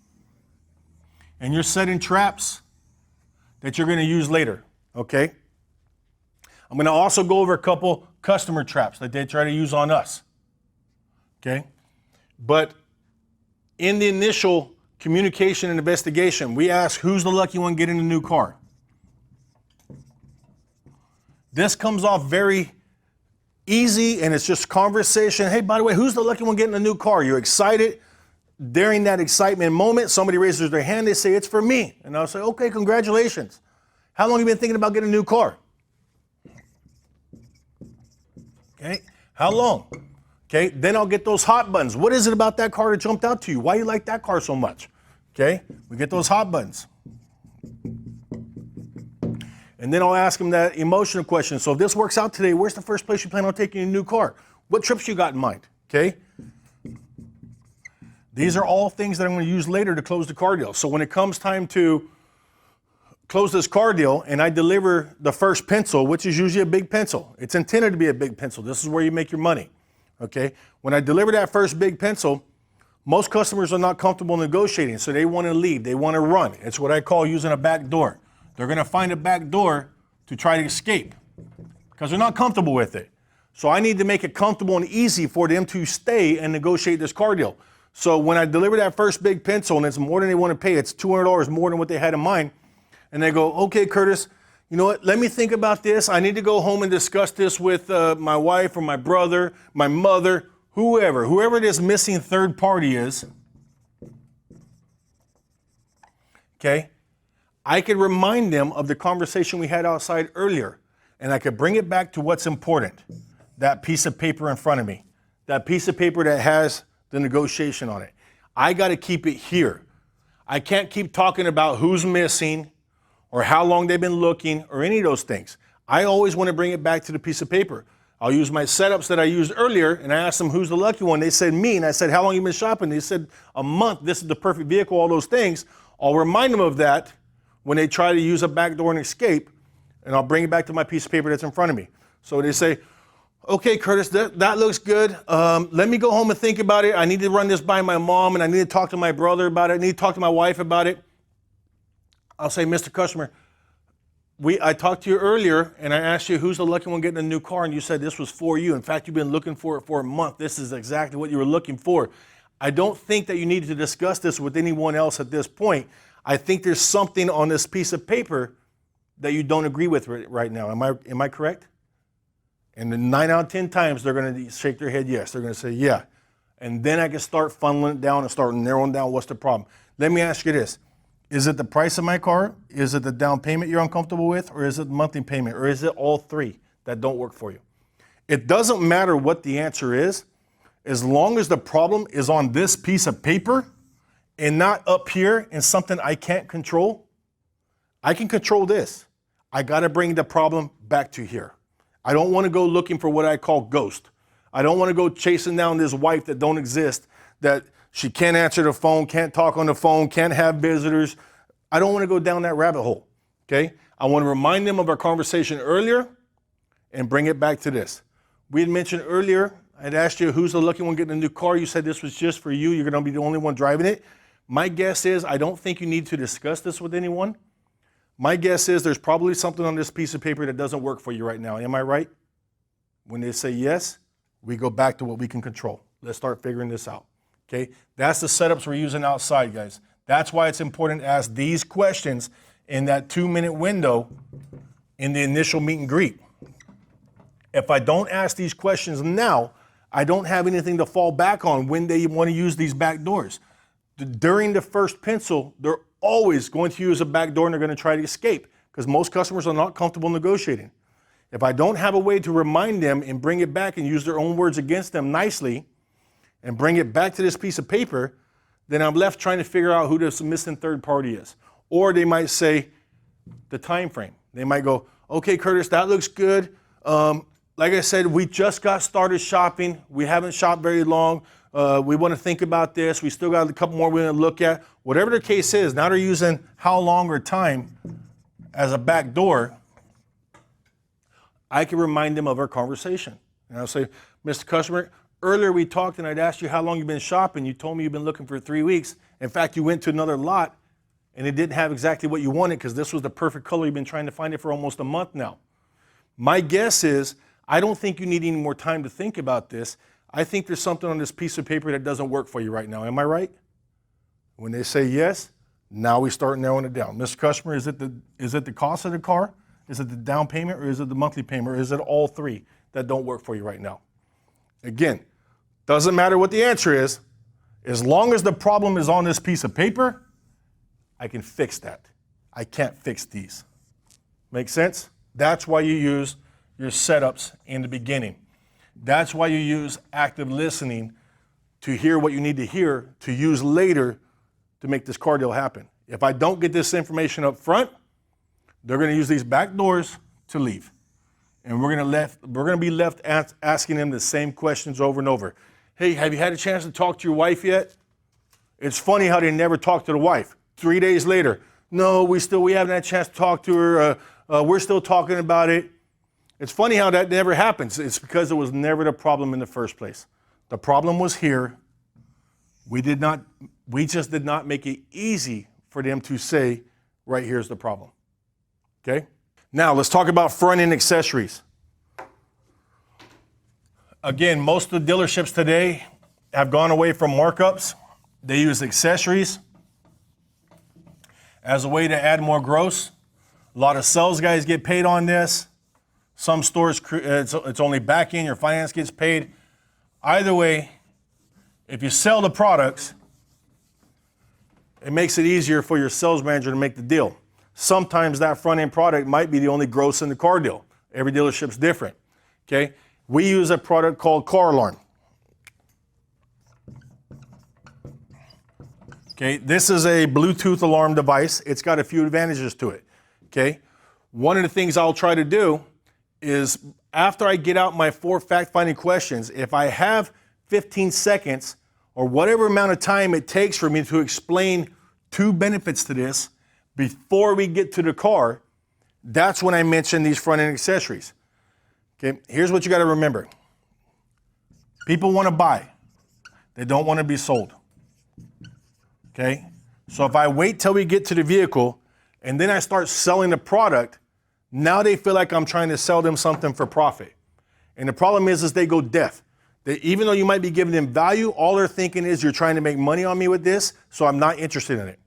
and you're setting traps that you're going to use later, okay? I'm going to also go over a couple customer traps that they try to use on us, okay? But in the initial communication and investigation, we ask, who's the lucky one getting a new car? This comes off very easy, and it's just conversation. Hey, by the way, who's the lucky one getting a new car? You're excited. During that excitement moment, somebody raises their hand, they say, it's for me. And I'll say, okay, congratulations. How long have you been thinking about getting a new car? Okay, how long? Okay, then I'll get those hot buttons. What is it about that car that jumped out to you? Why do you like that car so much? Okay, we get those hot buttons. And then I'll ask them that emotional question. So if this works out today, where's the first place you plan on taking a new car? What trips you got in mind? Okay. These are all things that I'm going to use later to close the car deal. So when it comes time to close this car deal and I deliver the first pencil, which is usually a big pencil. It's intended to be a big pencil. This is where you make your money. Okay. When I deliver that first big pencil, most customers are not comfortable negotiating, so they want to leave. They want to run. It's what I call using a back door. They're going to find a back door to try to escape because they're not comfortable with it. So I need to make it comfortable and easy for them to stay and negotiate this car deal. So when I deliver that first big pencil and it's more than they want to pay, it's $200 more than what they had in mind, and they go, okay, Curtis, you know what, let me think about this. I need to go home and discuss this with my wife or my brother, my mother, whoever this missing third party is. Okay? I could remind them of the conversation we had outside earlier, and I could bring it back to what's important. That piece of paper in front of me, that piece of paper that has the negotiation on it. I got to keep it here. I can't keep talking about who's missing or how long they've been looking or any of those things. I always want to bring it back to the piece of paper. I'll use my setups that I used earlier, and I asked them, who's the lucky one? They said me, and I said, how long you been shopping? They said, a month. This is the perfect vehicle, all those things. I'll remind them of that when they try to use a back door and escape, and I'll bring it back to my piece of paper that's in front of me. So they say, okay, Curtis, that looks good. Let me go home and think about it. I need to run this by my mom, and I need to talk to my brother about it. I need to talk to my wife about it. I'll say, Mr. Customer, I talked to you earlier, and I asked you who's the lucky one getting a new car, and you said this was for you. In fact, you've been looking for it for a month. This is exactly what you were looking for. I don't think that you need to discuss this with anyone else at this point. I think there's something on this piece of paper that you don't agree with right now. Am I correct? And then 9 out of 10 times, they're going to shake their head yes. They're going to say, yeah. And then I can start funneling it down and start narrowing down what's the problem. Let me ask you this. Is it the price of my car? Is it the down payment you're uncomfortable with? Or is it the monthly payment? Or is it all three that don't work for you? It doesn't matter what the answer is, as long as the problem is on this piece of paper and not up here in something I can't control. I can control this. I got to bring the problem back to here. I don't want to go looking for what I call ghost. I don't want to go chasing down this wife that don't exist, that she can't answer the phone, can't talk on the phone, can't have visitors. I don't want to go down that rabbit hole, okay? I want to remind them of our conversation earlier and bring it back to this. We had mentioned earlier, I'd asked you who's the lucky one getting a new car. You said this was just for you. You're going to be the only one driving it. My guess is I don't think you need to discuss this with anyone. My guess is there's probably something on this piece of paper that doesn't work for you right now. Am I right? When they say yes, we go back to what we can control. Let's start figuring this out. Okay, that's the setups we're using outside, guys. That's why it's important to ask these questions in that 2-minute window in the initial meet and greet. If I don't ask these questions now, I don't have anything to fall back on when they want to use these back doors. During the first pencil, they're always going to use a back door and they're going to try to escape because most customers are not comfortable negotiating. If I don't have a way to remind them and bring it back and use their own words against them nicely, and bring it back to this piece of paper, then I'm left trying to figure out who this missing third party is. Or they might say the time frame. They might go, okay, Curtis, that looks good. Like I said, we just got started shopping. We haven't shopped very long. We want to think about this. We still got a couple more we want to look at. Whatever the case is, now they're using how long or time as a back door. I can remind them of our conversation. And I'll say, Mr. Customer, earlier we talked and I'd asked you how long you've been shopping. You told me you've been looking for 3 weeks. In fact, you went to another lot and it didn't have exactly what you wanted because this was the perfect color. You've been trying to find it for almost a month now. My guess is I don't think you need any more time to think about this. I think there's something on this piece of paper that doesn't work for you right now. Am I right? When they say yes, now we start narrowing it down. Mr. Customer, is it the cost of the car? Is it the down payment or is it the monthly payment or is it all three that don't work for you right now? Again, doesn't matter what the answer is. As long as the problem is on this piece of paper, I can fix that. I can't fix these. Make sense? That's why you use your setups in the beginning. That's why you use active listening to hear what you need to hear to use later to make this car deal happen. If I don't get this information up front, they're going to use these back doors to leave. And we're going to be left asking them the same questions over and over. Hey, have you had a chance to talk to your wife yet? It's funny how they never talk to the wife. 3 days later, no, we haven't had a chance to talk to her. We're still talking about it. It's funny how that never happens. It's because it was never the problem in the first place. The problem was here. We just did not make it easy for them to say, right here's the problem. Okay? Now, let's talk about front-end accessories. Again, most of the dealerships today have gone away from markups. They use accessories as a way to add more gross. A lot of sales guys get paid on this. Some stores, it's only back end, your finance gets paid. Either way, if you sell the products, it makes it easier for your sales manager to make the deal. Sometimes that front-end product might be the only gross in the car deal. Every dealership's different, okay? We use a product called Car Alarm. Okay, this is a Bluetooth alarm device. It's got a few advantages to it, okay? One of the things I'll try to do is after I get out my 4 fact-finding questions, if I have 15 seconds or whatever amount of time it takes for me to explain 2 benefits to this before we get to the car, that's when I mention these front-end accessories. Okay, here's what you got to remember. People want to buy. They don't want to be sold. Okay, so if I wait till we get to the vehicle and then I start selling the product, now they feel like I'm trying to sell them something for profit. And the problem is they go deaf. Even though you might be giving them value, all they're thinking is you're trying to make money on me with this, so I'm not interested in it.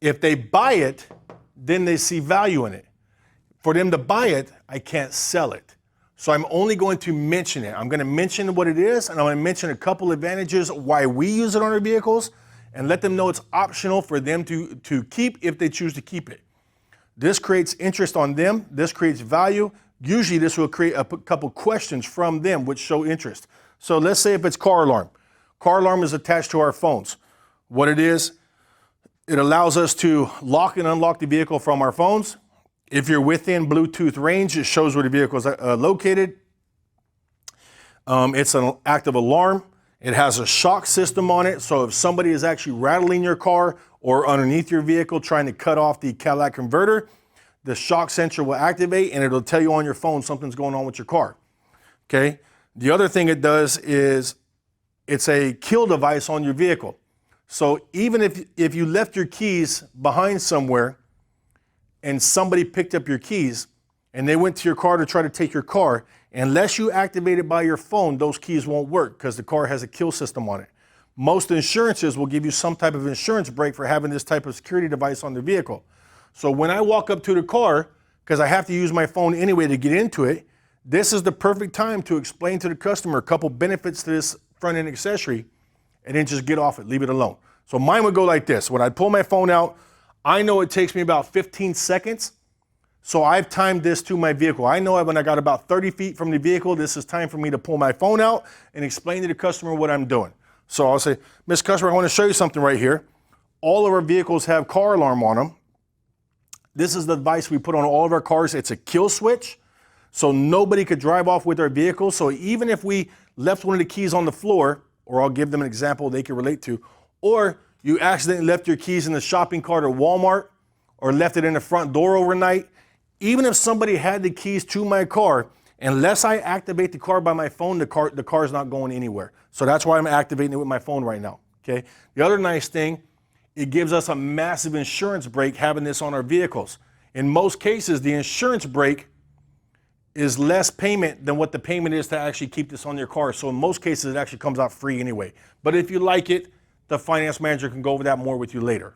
If they buy it, then they see value in it. For them to buy it, I can't sell it. So I'm only going to mention it. I'm going to mention what it is, and I'm going to mention a couple advantages why we use it on our vehicles, and let them know it's optional for them to keep if they choose to keep it. This creates interest on them. This creates value. Usually this will create a couple questions from them which show interest. So let's say if it's car alarm. Car alarm is attached to our phones. What it is, it allows us to lock and unlock the vehicle from our phones. If you're within Bluetooth range, it shows where the vehicle is located. It's an active alarm. It has a shock system on it, so if somebody is actually rattling your car or underneath your vehicle trying to cut off the catalytic converter, the shock sensor will activate and it'll tell you on your phone something's going on with your car. Okay. The other thing it does is it's a kill device on your vehicle. So even if you left your keys behind somewhere and somebody picked up your keys and they went to your car to try to take your car, unless you activate it by your phone, those keys won't work because the car has a kill system on it. Most insurances will give you some type of insurance break for having this type of security device on the vehicle. So when I walk up to the car, because I have to use my phone anyway to get into it, this is the perfect time to explain to the customer a couple benefits to this front-end accessory and then just get off it, leave it alone. So mine would go like this. When I pull my phone out, I know it takes me about 15 seconds. So I've timed this to my vehicle. I know when I got about 30 feet from the vehicle, this is time for me to pull my phone out and explain to the customer what I'm doing. So I'll say, Miss Customer, I want to show you something right here. All of our vehicles have car alarm on them. This is the device we put on all of our cars. It's a kill switch, so nobody could drive off with our vehicle. So even if we left one of the keys on the floor, or I'll give them an example they can relate to, or you accidentally left your keys in the shopping cart or Walmart, or left it in the front door overnight, even if somebody had the keys to my car, unless I activate the car by my phone, the car's not going anywhere. So that's why I'm activating it with my phone right now, okay? The other nice thing, it gives us a massive insurance break having this on our vehicles. In most cases, the insurance break is less payment than what the payment is to actually keep this on your car. So in most cases, it actually comes out free anyway. But if you like it, the finance manager can go over that more with you later.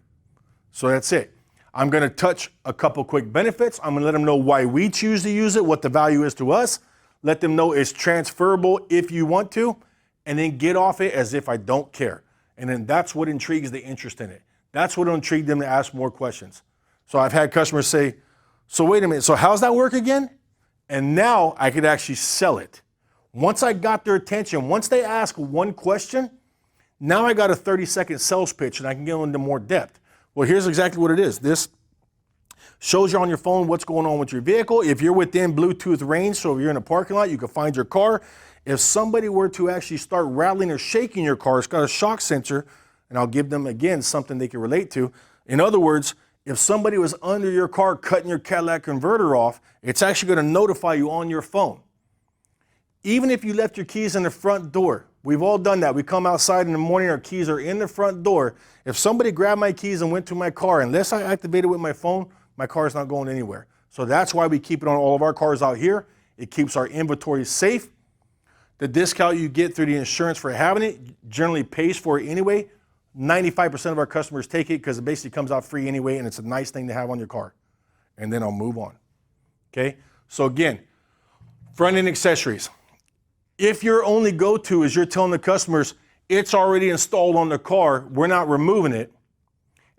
So that's it. I'm going to touch a couple quick benefits. I'm going to let them know why we choose to use it, what the value is to us. Let them know it's transferable if you want to, and then get off it as if I don't care. And then that's what intrigues the interest in it. That's what will intrigue them to ask more questions. So I've had customers say, so wait a minute, so how's that work again? And now I could actually sell it. Once I got their attention, once they ask one question, now I got a 30-second sales pitch and I can get into more depth. Well, here's exactly what it is. This shows you on your phone what's going on with your vehicle. If you're within Bluetooth range, so if you're in a parking lot, you can find your car. If somebody were to actually start rattling or shaking your car, it's got a shock sensor, and I'll give them, again, something they can relate to. In other words, if somebody was under your car cutting your catalytic converter off, it's actually going to notify you on your phone. Even if you left your keys in the front door, we've all done that. We come outside in the morning, our keys are in the front door. If somebody grabbed my keys and went to my car, unless I activate it with my phone, my car is not going anywhere. So that's why we keep it on all of our cars out here. It keeps our inventory safe. The discount you get through the insurance for having it generally pays for it anyway. 95% of our customers take it because it basically comes out free anyway, and it's a nice thing to have on your car. And then I'll move on. Okay? So again, front-end accessories. If your only go-to is you're telling the customers it's already installed on the car, we're not removing it,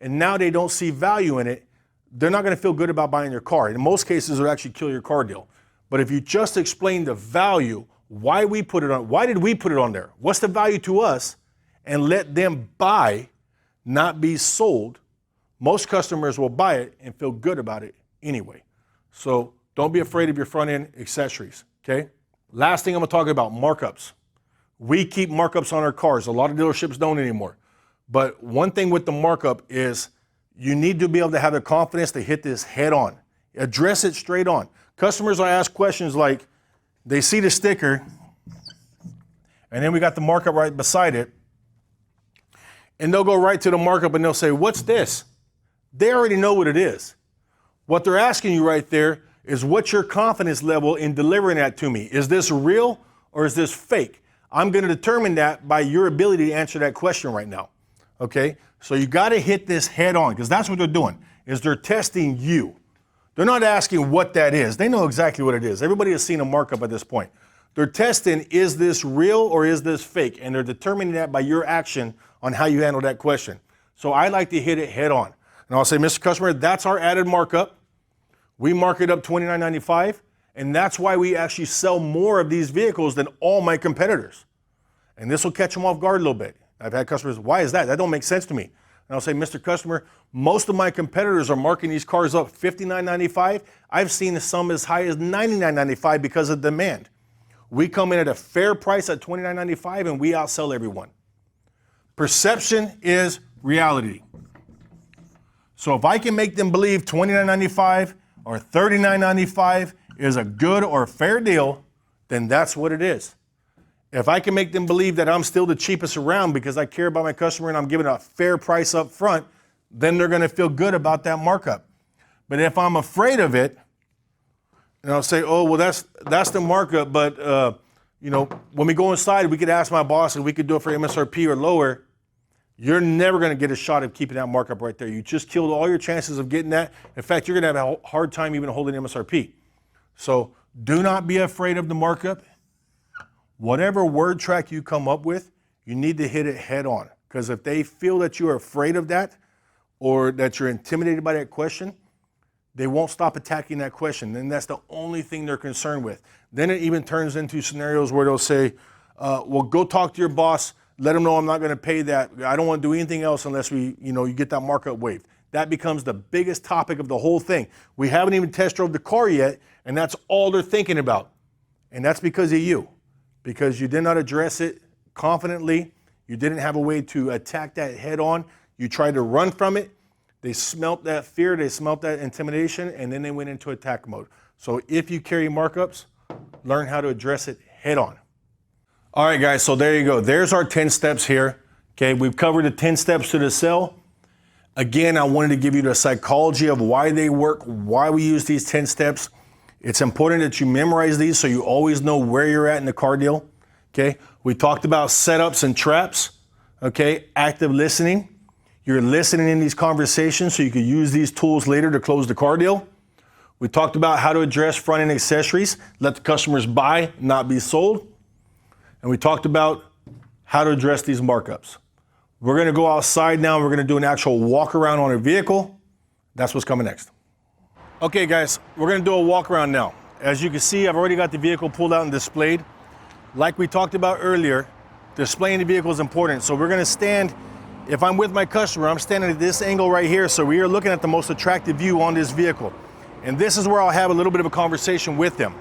and now they don't see value in it, they're not going to feel good about buying your car. In most cases, it would actually kill your car deal. But if you just explain the value, why we put it on, why did we put it on there? What's the value to us? And let them buy, not be sold, most customers will buy it and feel good about it anyway. So don't be afraid of your front-end accessories. okay? Last thing I'm gonna talk about, markups. We keep markups on our cars. A lot of dealerships don't anymore. But one thing with the markup is you need to be able to have the confidence to hit this head on. Address it straight on. Customers will ask questions like, they see the sticker, and then we got the markup right beside it, and they'll go right to the markup and they'll say, what's this? They already know what it is. What they're asking you right there is, what's your confidence level in delivering that to me? Is this real or is this fake? I'm going to determine that by your ability to answer that question right now. Okay? So you got to hit this head on, because that's what they're doing, is they're testing you. They're not asking what that is. They know exactly what it is. Everybody has seen a markup at this point. They're testing, is this real or is this fake? And they're determining that by your action on how you handle that question. So I like to hit it head on. And I'll say, Mr. Customer, that's our added markup. We mark it up $29.95, and that's why we actually sell more of these vehicles than all my competitors. And this will catch them off guard a little bit. I've had customers, why is that? That don't make sense to me. And I'll say, Mr. Customer, most of my competitors are marking these cars up $59.95. I've seen some as high as $99.95 because of demand. We come in at a fair price at $29.95, and we outsell everyone. Perception is reality. So if I can make them believe $29.95 or $39.95 is a good or fair deal, then that's what it is. If I can make them believe that I'm still the cheapest around because I care about my customer and I'm giving a fair price up front, then they're going to feel good about that markup. But if I'm afraid of it, and I'll say, oh, well, that's the markup, but when we go inside, we could ask my boss and we could do it for MSRP or lower. You're never going to get a shot at keeping that markup right there. You just killed all your chances of getting that. In fact, you're going to have a hard time even holding MSRP. So do not be afraid of the markup. Whatever word track you come up with, you need to hit it head on. Because if they feel that you're afraid of that or that you're intimidated by that question, they won't stop attacking that question. Then that's the only thing they're concerned with. Then it even turns into scenarios where they'll say, well, go talk to your boss. Let them know I'm not going to pay that. I don't want to do anything else unless you get that markup waived. That becomes the biggest topic of the whole thing. We haven't even test drove the car yet, and that's all they're thinking about. And that's because of you. Because you did not address it confidently. You didn't have a way to attack that head on. You tried to run from it. They smelt that fear, they smelt that intimidation, and then they went into attack mode. So if you carry markups, learn how to address it head on. All right, guys, so there you go. There's our 10 steps here. Okay, we've covered the 10 steps to the sell. Again, I wanted to give you the psychology of why they work, why we use these 10 steps. It's important that you memorize these so you always know where you're at in the car deal. Okay, we talked about setups and traps. Okay, active listening. You're listening in these conversations so you can use these tools later to close the car deal. We talked about how to address front-end accessories, let the customers buy, not be sold. And we talked about how to address these markups. We're going to go outside now. We're going to do an actual walk around on a vehicle. That's what's coming next. Okay, guys, we're going to do a walk around now. As you can see, I've already got the vehicle pulled out and displayed. Like we talked about earlier, displaying the vehicle is important. So we're going to stand, if I'm with my customer, I'm standing at this angle right here. So we are looking at the most attractive view on this vehicle. And this is where I'll have a little bit of a conversation with them.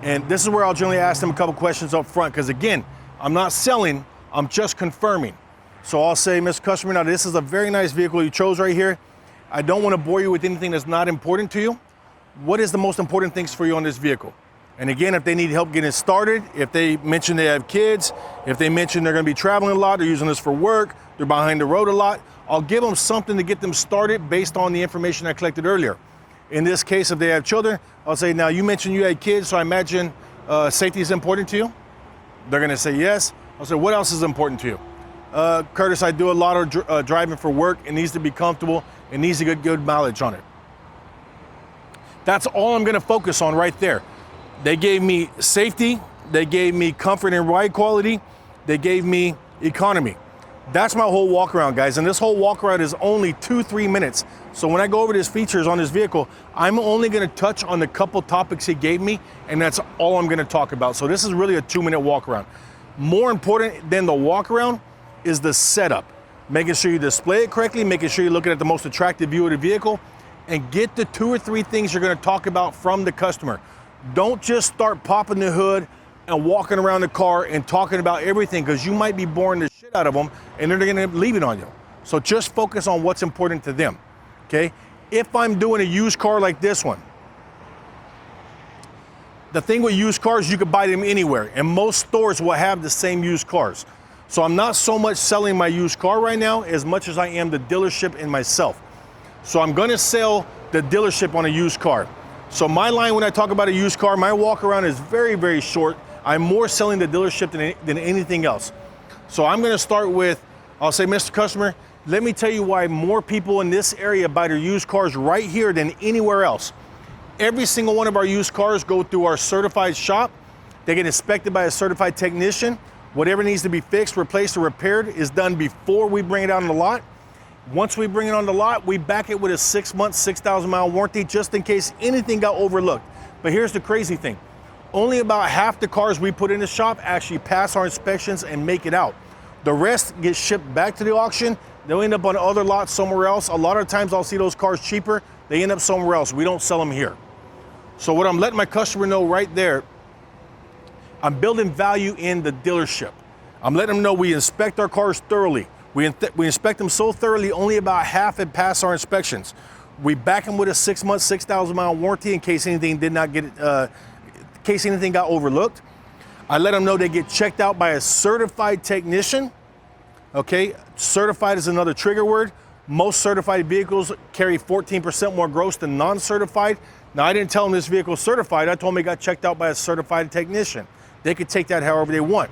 And this is where I'll generally ask them a couple questions up front, because again, I'm not selling, I'm just confirming. So I'll say, Mr. Customer, now this is a very nice vehicle you chose right here. I don't want to bore you with anything that's not important to you. What is the most important things for you on this vehicle? And again, if they need help getting started, if they mention they have kids, if they mention they're going to be traveling a lot, they're using this for work, they're behind the road a lot, I'll give them something to get them started based on the information I collected earlier. In this case, if they have children, I'll say, now you mentioned you had kids, so I imagine safety is important to you. They're gonna say yes. I'll say, what else is important to you? Curtis, I do a lot of driving for work. It needs to be comfortable. It needs to get good mileage on it. That's all I'm gonna focus on right there. They gave me safety, they gave me comfort and ride quality, they gave me economy. That's my whole walk around, guys. And this whole walk around is only 2-3 minutes. So when I go over these features on this vehicle, I'm only gonna touch on the couple topics he gave me, and that's all I'm gonna talk about. So this is really a 2-minute walk around. More important than the walk around is the setup. Making sure you display it correctly, making sure you're looking at the most attractive view of the vehicle, and get the 2 or 3 things you're gonna talk about from the customer. Don't just start popping the hood and walking around the car and talking about everything, because you might be boring the shit out of them and they're gonna leave it on you. So just focus on what's important to them, okay? If I'm doing a used car like this one, the thing with used cars, you can buy them anywhere, and most stores will have the same used cars. So I'm not so much selling my used car right now as much as I am the dealership and myself. So I'm gonna sell the dealership on a used car. So my line when I talk about a used car, my walk around is very, very short. I'm more selling the dealership than anything else. So I'm gonna start with, I'll say, Mr. Customer, let me tell you why more people in this area buy their used cars right here than anywhere else. Every single one of our used cars go through our certified shop. They get inspected by a certified technician. Whatever needs to be fixed, replaced, or repaired is done before we bring it out on the lot. Once we bring it on the lot, we back it with a 6-month, 6,000-mile warranty just in case anything got overlooked. But here's the crazy thing. Only about half the cars we put in the shop actually pass our inspections and make it out. The rest get shipped back to the auction. They'll end up on other lots somewhere else. A lot of times I'll see those cars cheaper. They end up somewhere else. We don't sell them here. So what I'm letting my customer know right there, I'm building value in the dealership. I'm letting them know we inspect our cars thoroughly. We inspect them so thoroughly, only about half had passed our inspections. We back them with a 6-month, 6,000-mile warranty in case anything got overlooked. I let them know they get checked out by a certified technician. Okay, certified is another trigger word. Most certified vehicles carry 14% more gross than non-certified. Now, I didn't tell them this vehicle is certified. I told them it got checked out by a certified technician. They could take that however they want.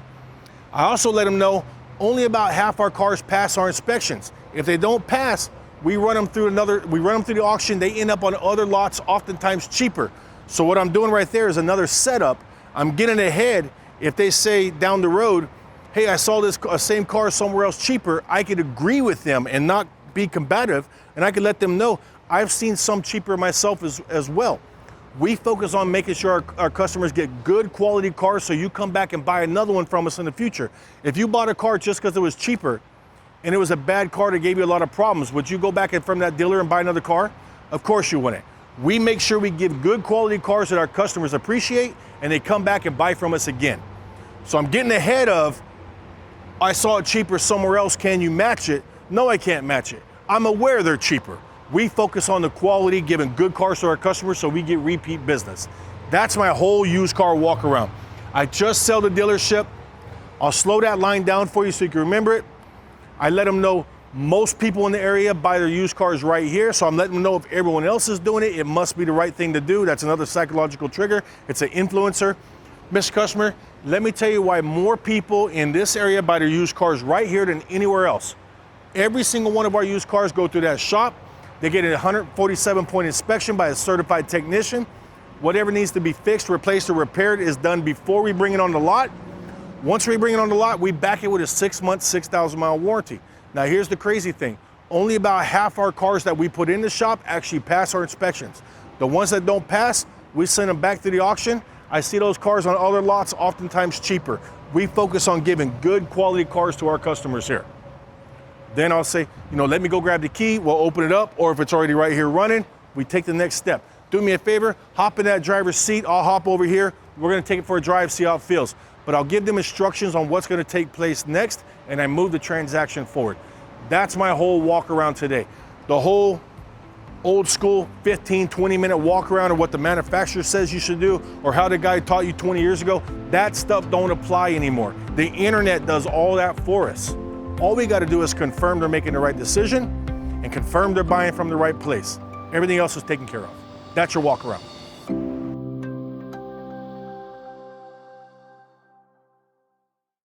I also let them know only about half our cars pass our inspections. If they don't pass, we run them through the auction. They end up on other lots, oftentimes cheaper. So what I'm doing right there is another setup. I'm getting ahead. If they say down the road, hey, I saw this same car somewhere else cheaper, I could agree with them and not be combative, and I could let them know I've seen some cheaper myself as well. We focus on making sure our customers get good quality cars so you come back and buy another one from us in the future. If you bought a car just because it was cheaper and it was a bad car that gave you a lot of problems, would you go back from that dealer and buy another car? Of course you wouldn't. We make sure we give good quality cars that our customers appreciate and they come back and buy from us again. So I'm getting ahead of, I saw it cheaper somewhere else, can you match it? No, I can't match it. I'm aware they're cheaper. We focus on the quality, giving good cars to our customers so we get repeat business. That's my whole used car walk around. I just sell the dealership. I'll slow that line down for you so you can remember it. I let them know most people in the area buy their used cars right here, so I'm letting them know if everyone else is doing it, it must be the right thing to do. That's another psychological trigger. It's an influencer. Mr. Customer, let me tell you why more people in this area buy their used cars right here than anywhere else. Every single one of our used cars go through that shop. They get a 147-point inspection by a certified technician. Whatever needs to be fixed, replaced, or repaired is done before we bring it on the lot. Once we bring it on the lot, we back it with a 6-month, 6,000-mile warranty. Now, here's the crazy thing. Only about half our cars that we put in the shop actually pass our inspections. The ones that don't pass, we send them back to the auction. I see those cars on other lots, oftentimes cheaper. We focus on giving good quality cars to our customers here. Then I'll say, let me go grab the key, we'll open it up, or if it's already right here running, we take the next step. Do me a favor, hop in that driver's seat, I'll hop over here, we're gonna take it for a drive, see how it feels. But I'll give them instructions on what's gonna take place next, and I move the transaction forward. That's my whole walk around today. The whole old school 15, 20-minute walk around of what the manufacturer says you should do, or how the guy taught you 20 years ago, that stuff don't apply anymore. The internet does all that for us. All we got to do is confirm they're making the right decision and confirm they're buying from the right place. Everything else is taken care of. That's your walk around.